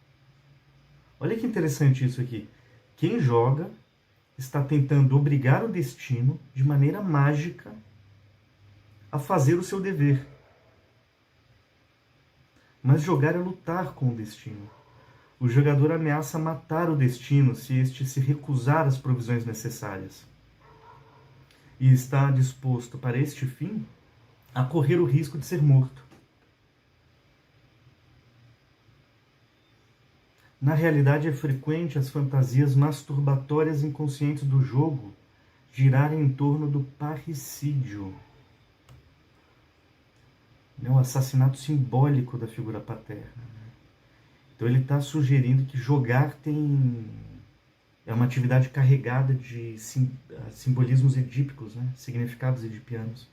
Olha que interessante isso aqui. Quem joga está tentando obrigar o destino, de maneira mágica, a fazer o seu dever. Mas jogar é lutar com o destino. o jogador ameaça matar o destino se este se recusar às provisões necessárias. E está disposto, para este fim, a correr o risco de ser morto. Na realidade, é frequente as fantasias masturbatórias inconscientes do jogo girarem em torno do parricídio, o assassinato simbólico da figura paterna. Então ele está sugerindo que jogar é uma atividade carregada de simbolismos edípicos, né? Significados edipianos.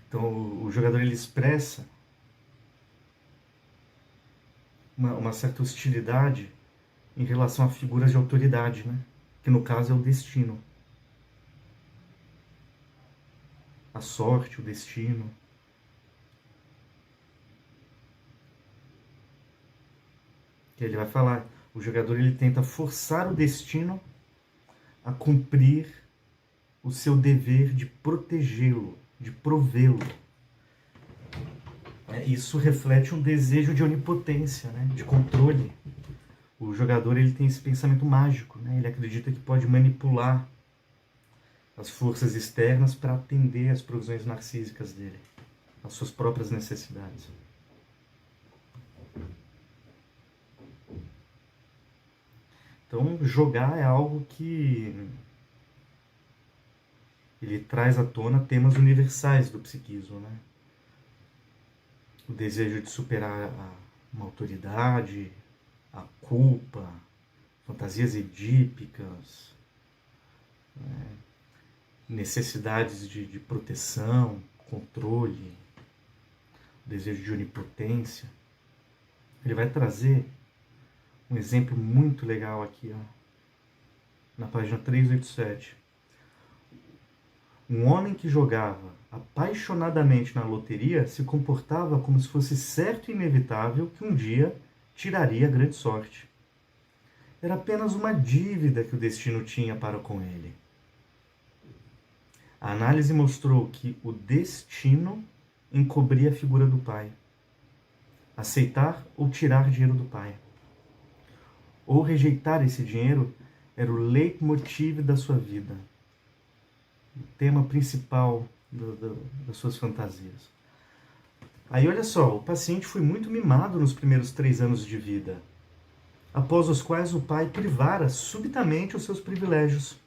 Então o jogador ele expressa uma certa hostilidade em relação a figuras de autoridade, né? Que no caso é o destino. A sorte, o destino. Que ele vai falar, o jogador ele tenta forçar o destino a cumprir o seu dever de protegê-lo, de provê-lo. Isso reflete um desejo de onipotência, né? De controle. O jogador ele tem esse pensamento mágico, né? Ele acredita que pode manipular as forças externas para atender às provisões narcísicas dele, às suas próprias necessidades. Então, jogar é algo que ele traz à tona temas universais do psiquismo, né? O desejo de superar uma autoridade, a culpa, fantasias edípicas, né? Necessidades de proteção, controle, desejo de onipotência. Ele vai trazer um exemplo muito legal aqui, ó, na página 387. Um homem que jogava apaixonadamente na loteria se comportava como se fosse certo e inevitável que um dia tiraria a grande sorte. Era apenas uma dívida que o destino tinha para com ele. A análise mostrou que o destino encobria a figura do pai. Aceitar ou tirar dinheiro do pai, ou rejeitar esse dinheiro, era o leitmotiv da sua vida, o tema principal das suas fantasias. Aí olha só, o paciente foi muito mimado nos primeiros 3 anos de vida, após os quais o pai privara subitamente os seus privilégios.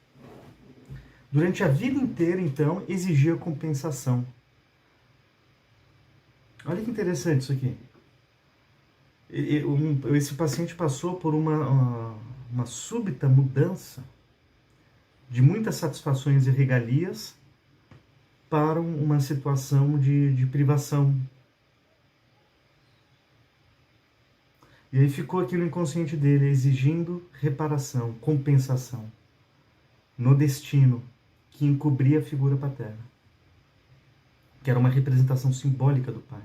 Durante a vida inteira, então, exigia compensação. Olha que interessante isso aqui. Esse paciente passou por uma súbita mudança de muitas satisfações e regalias para uma situação de privação. E aí ficou aqui no inconsciente dele, exigindo reparação, compensação, no destino que encobria a figura paterna, que era uma representação simbólica do pai.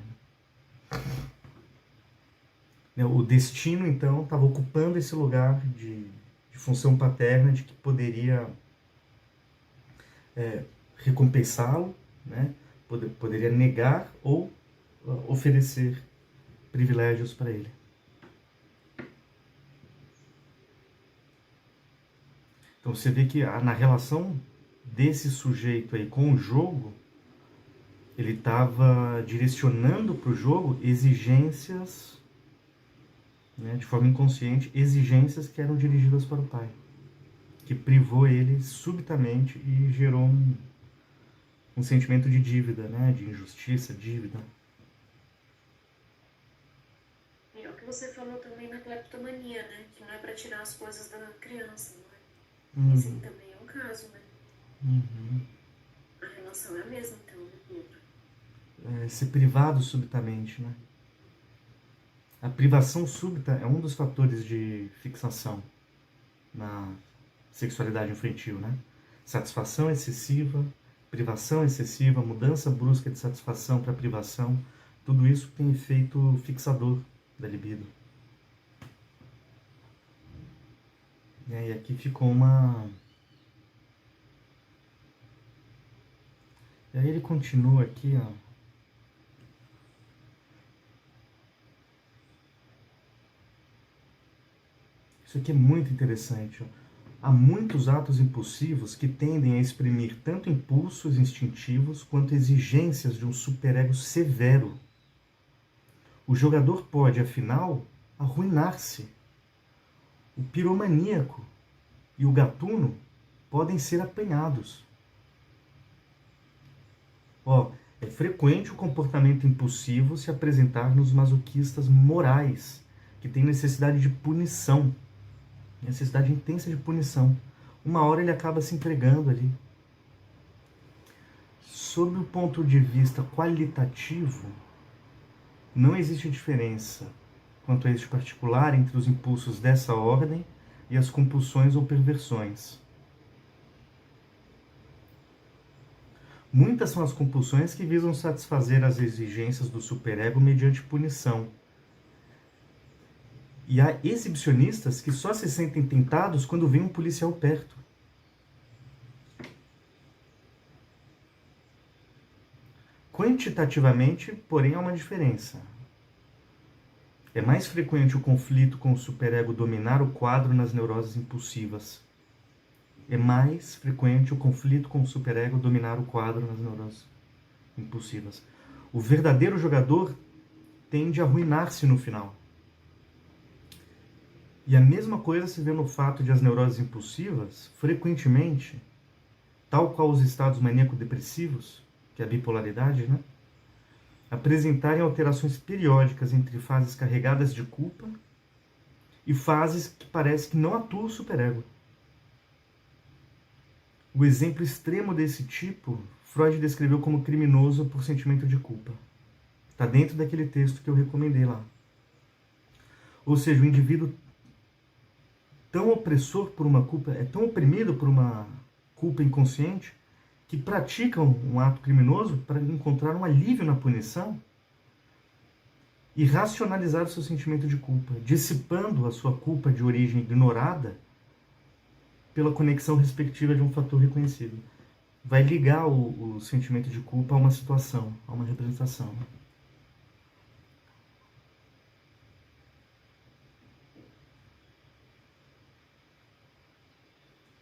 O destino, então, estava ocupando esse lugar de função paterna, de que poderia recompensá-lo, né? Poderia negar ou oferecer privilégios para ele. Então você vê que na relação desse sujeito aí com o jogo, ele estava direcionando para o jogo exigências, né, de forma inconsciente, exigências que eram dirigidas para o pai, que privou ele subitamente e gerou um sentimento de dívida, né, de injustiça, dívida. É o que você falou também na cleptomania, né, que não é para tirar as coisas da criança, não é? Esse aí também é um caso, né? A relação é a mesma, então, né, Pedro? Ser privado subitamente, né? A privação súbita é um dos fatores de fixação na sexualidade infantil, né? Satisfação excessiva, privação excessiva, mudança brusca de satisfação para privação, tudo isso tem efeito fixador da libido. E aqui ficou uma... E aí ele continua aqui, ó. Isso aqui é muito interessante. Ó. Há muitos atos impulsivos que tendem a exprimir tanto impulsos instintivos quanto exigências de um superego severo. O jogador pode, afinal, arruinar-se. O piromaníaco e o gatuno podem ser apanhados. É frequente o comportamento impulsivo se apresentar nos masoquistas morais, que têm necessidade de punição, necessidade intensa de punição. Uma hora ele acaba se entregando ali. Sob o ponto de vista qualitativo, não existe diferença quanto a este particular entre os impulsos dessa ordem e as compulsões ou perversões. Muitas são as compulsões que visam satisfazer as exigências do superego mediante punição. E há exibicionistas que só se sentem tentados quando vem um policial perto. Quantitativamente, porém, há uma diferença. É mais frequente o conflito com o superego dominar o quadro nas neuroses impulsivas. É mais frequente o conflito com o superego dominar o quadro nas neuroses impulsivas. O verdadeiro jogador tende a arruinar-se no final. E a mesma coisa se vê no fato de as neuroses impulsivas, frequentemente, tal qual os estados maníaco-depressivos, que é a bipolaridade, né? Apresentarem alterações periódicas entre fases carregadas de culpa e fases que parece que não atua o superego. O exemplo extremo desse tipo, Freud descreveu como criminoso por sentimento de culpa. Está dentro daquele texto que eu recomendei lá. Ou seja, o indivíduo tão opressor por uma culpa, é tão oprimido por uma culpa inconsciente, que pratica um ato criminoso para encontrar um alívio na punição e racionalizar o seu sentimento de culpa, dissipando a sua culpa de origem ignorada pela conexão respectiva de um fator reconhecido. Vai ligar o sentimento de culpa a uma situação, a uma representação.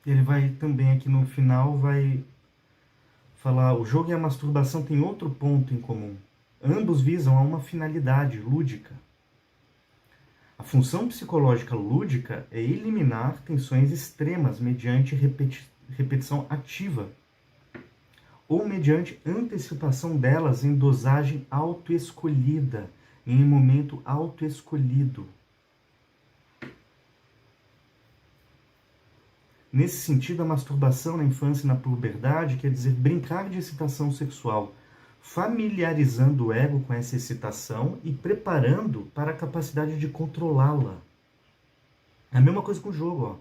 Ele vai também aqui no final, vai falar, o jogo e a masturbação têm outro ponto em comum. Ambos visam a uma finalidade lúdica. A função psicológica lúdica é eliminar tensões extremas mediante repetição ativa ou mediante antecipação delas em dosagem autoescolhida, em momento autoescolhido. Nesse sentido, a masturbação na infância e na puberdade quer dizer brincar de excitação sexual, familiarizando o ego com essa excitação e preparando para a capacidade de controlá-la. É a mesma coisa com o jogo. Ó.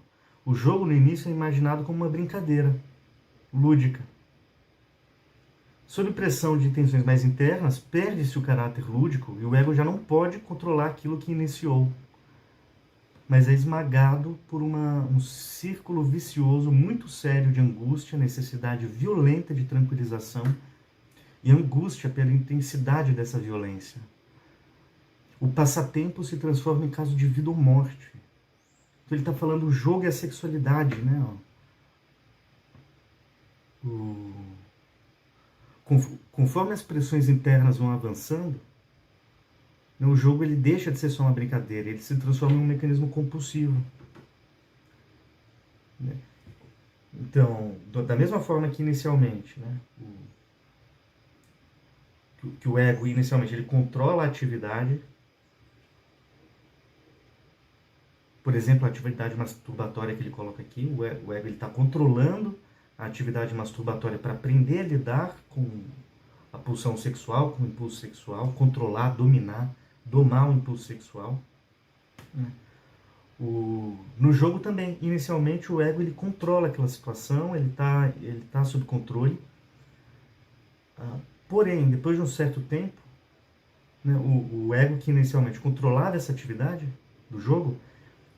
O jogo no início é imaginado como uma brincadeira lúdica. Sob pressão de tensões mais internas, perde-se o caráter lúdico e o ego já não pode controlar aquilo que iniciou, mas é esmagado por um círculo vicioso muito sério de angústia, necessidade violenta de tranquilização e angústia pela intensidade dessa violência. O passatempo se transforma em caso de vida ou morte. Então ele está falando o jogo e a sexualidade, né? Conforme as pressões internas vão avançando, o jogo ele deixa de ser só uma brincadeira, ele se transforma em um mecanismo compulsivo. Então, da mesma forma que inicialmente, né, que o ego inicialmente ele controla a atividade, por exemplo, a atividade masturbatória que ele coloca aqui, o ego está controlando a atividade masturbatória para aprender a lidar com a pulsão sexual, com o impulso sexual, controlar, domar o impulso sexual. No jogo também, inicialmente o ego ele controla aquela situação, ele tá sob controle. Porém, depois de um certo tempo, né, o ego que inicialmente controlava essa atividade do jogo,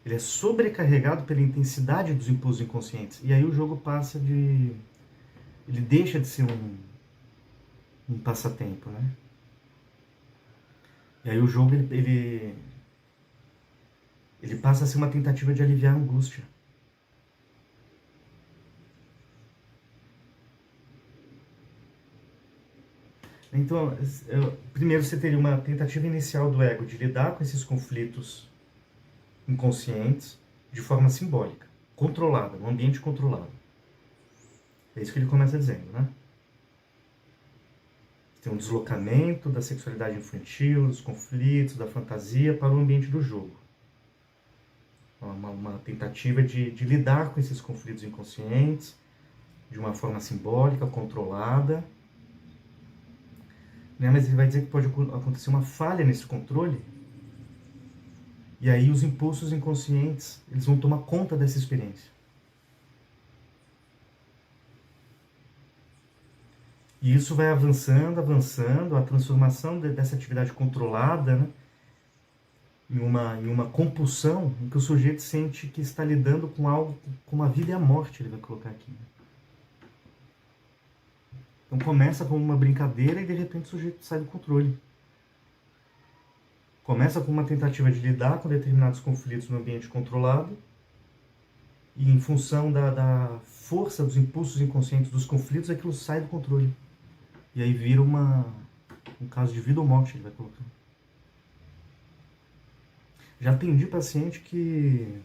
ele é sobrecarregado pela intensidade dos impulsos inconscientes. E aí o jogo passa de... ele deixa de ser um passatempo, né? E aí o jogo, ele ele passa a ser uma tentativa de aliviar a angústia. Então, primeiro você teria uma tentativa inicial do ego de lidar com esses conflitos inconscientes de forma simbólica, controlada, num ambiente controlado. É isso que ele começa dizendo, né? Tem um deslocamento da sexualidade infantil, dos conflitos, da fantasia para o ambiente do jogo. Uma tentativa de lidar com esses conflitos inconscientes de uma forma simbólica, controlada. Né? Mas ele vai dizer que pode acontecer uma falha nesse controle. E aí os impulsos inconscientes, eles vão tomar conta dessa experiência. E isso vai avançando, a transformação dessa atividade controlada, né, em uma compulsão em que o sujeito sente que está lidando com algo, com a vida e a morte, ele vai colocar aqui. Né? Então começa como uma brincadeira e de repente o sujeito sai do controle. Começa com uma tentativa de lidar com determinados conflitos no ambiente controlado e em função da força dos impulsos inconscientes dos conflitos, aquilo sai do controle. E aí vira um caso de vida ou morte, ele vai colocando. Já atendi paciente que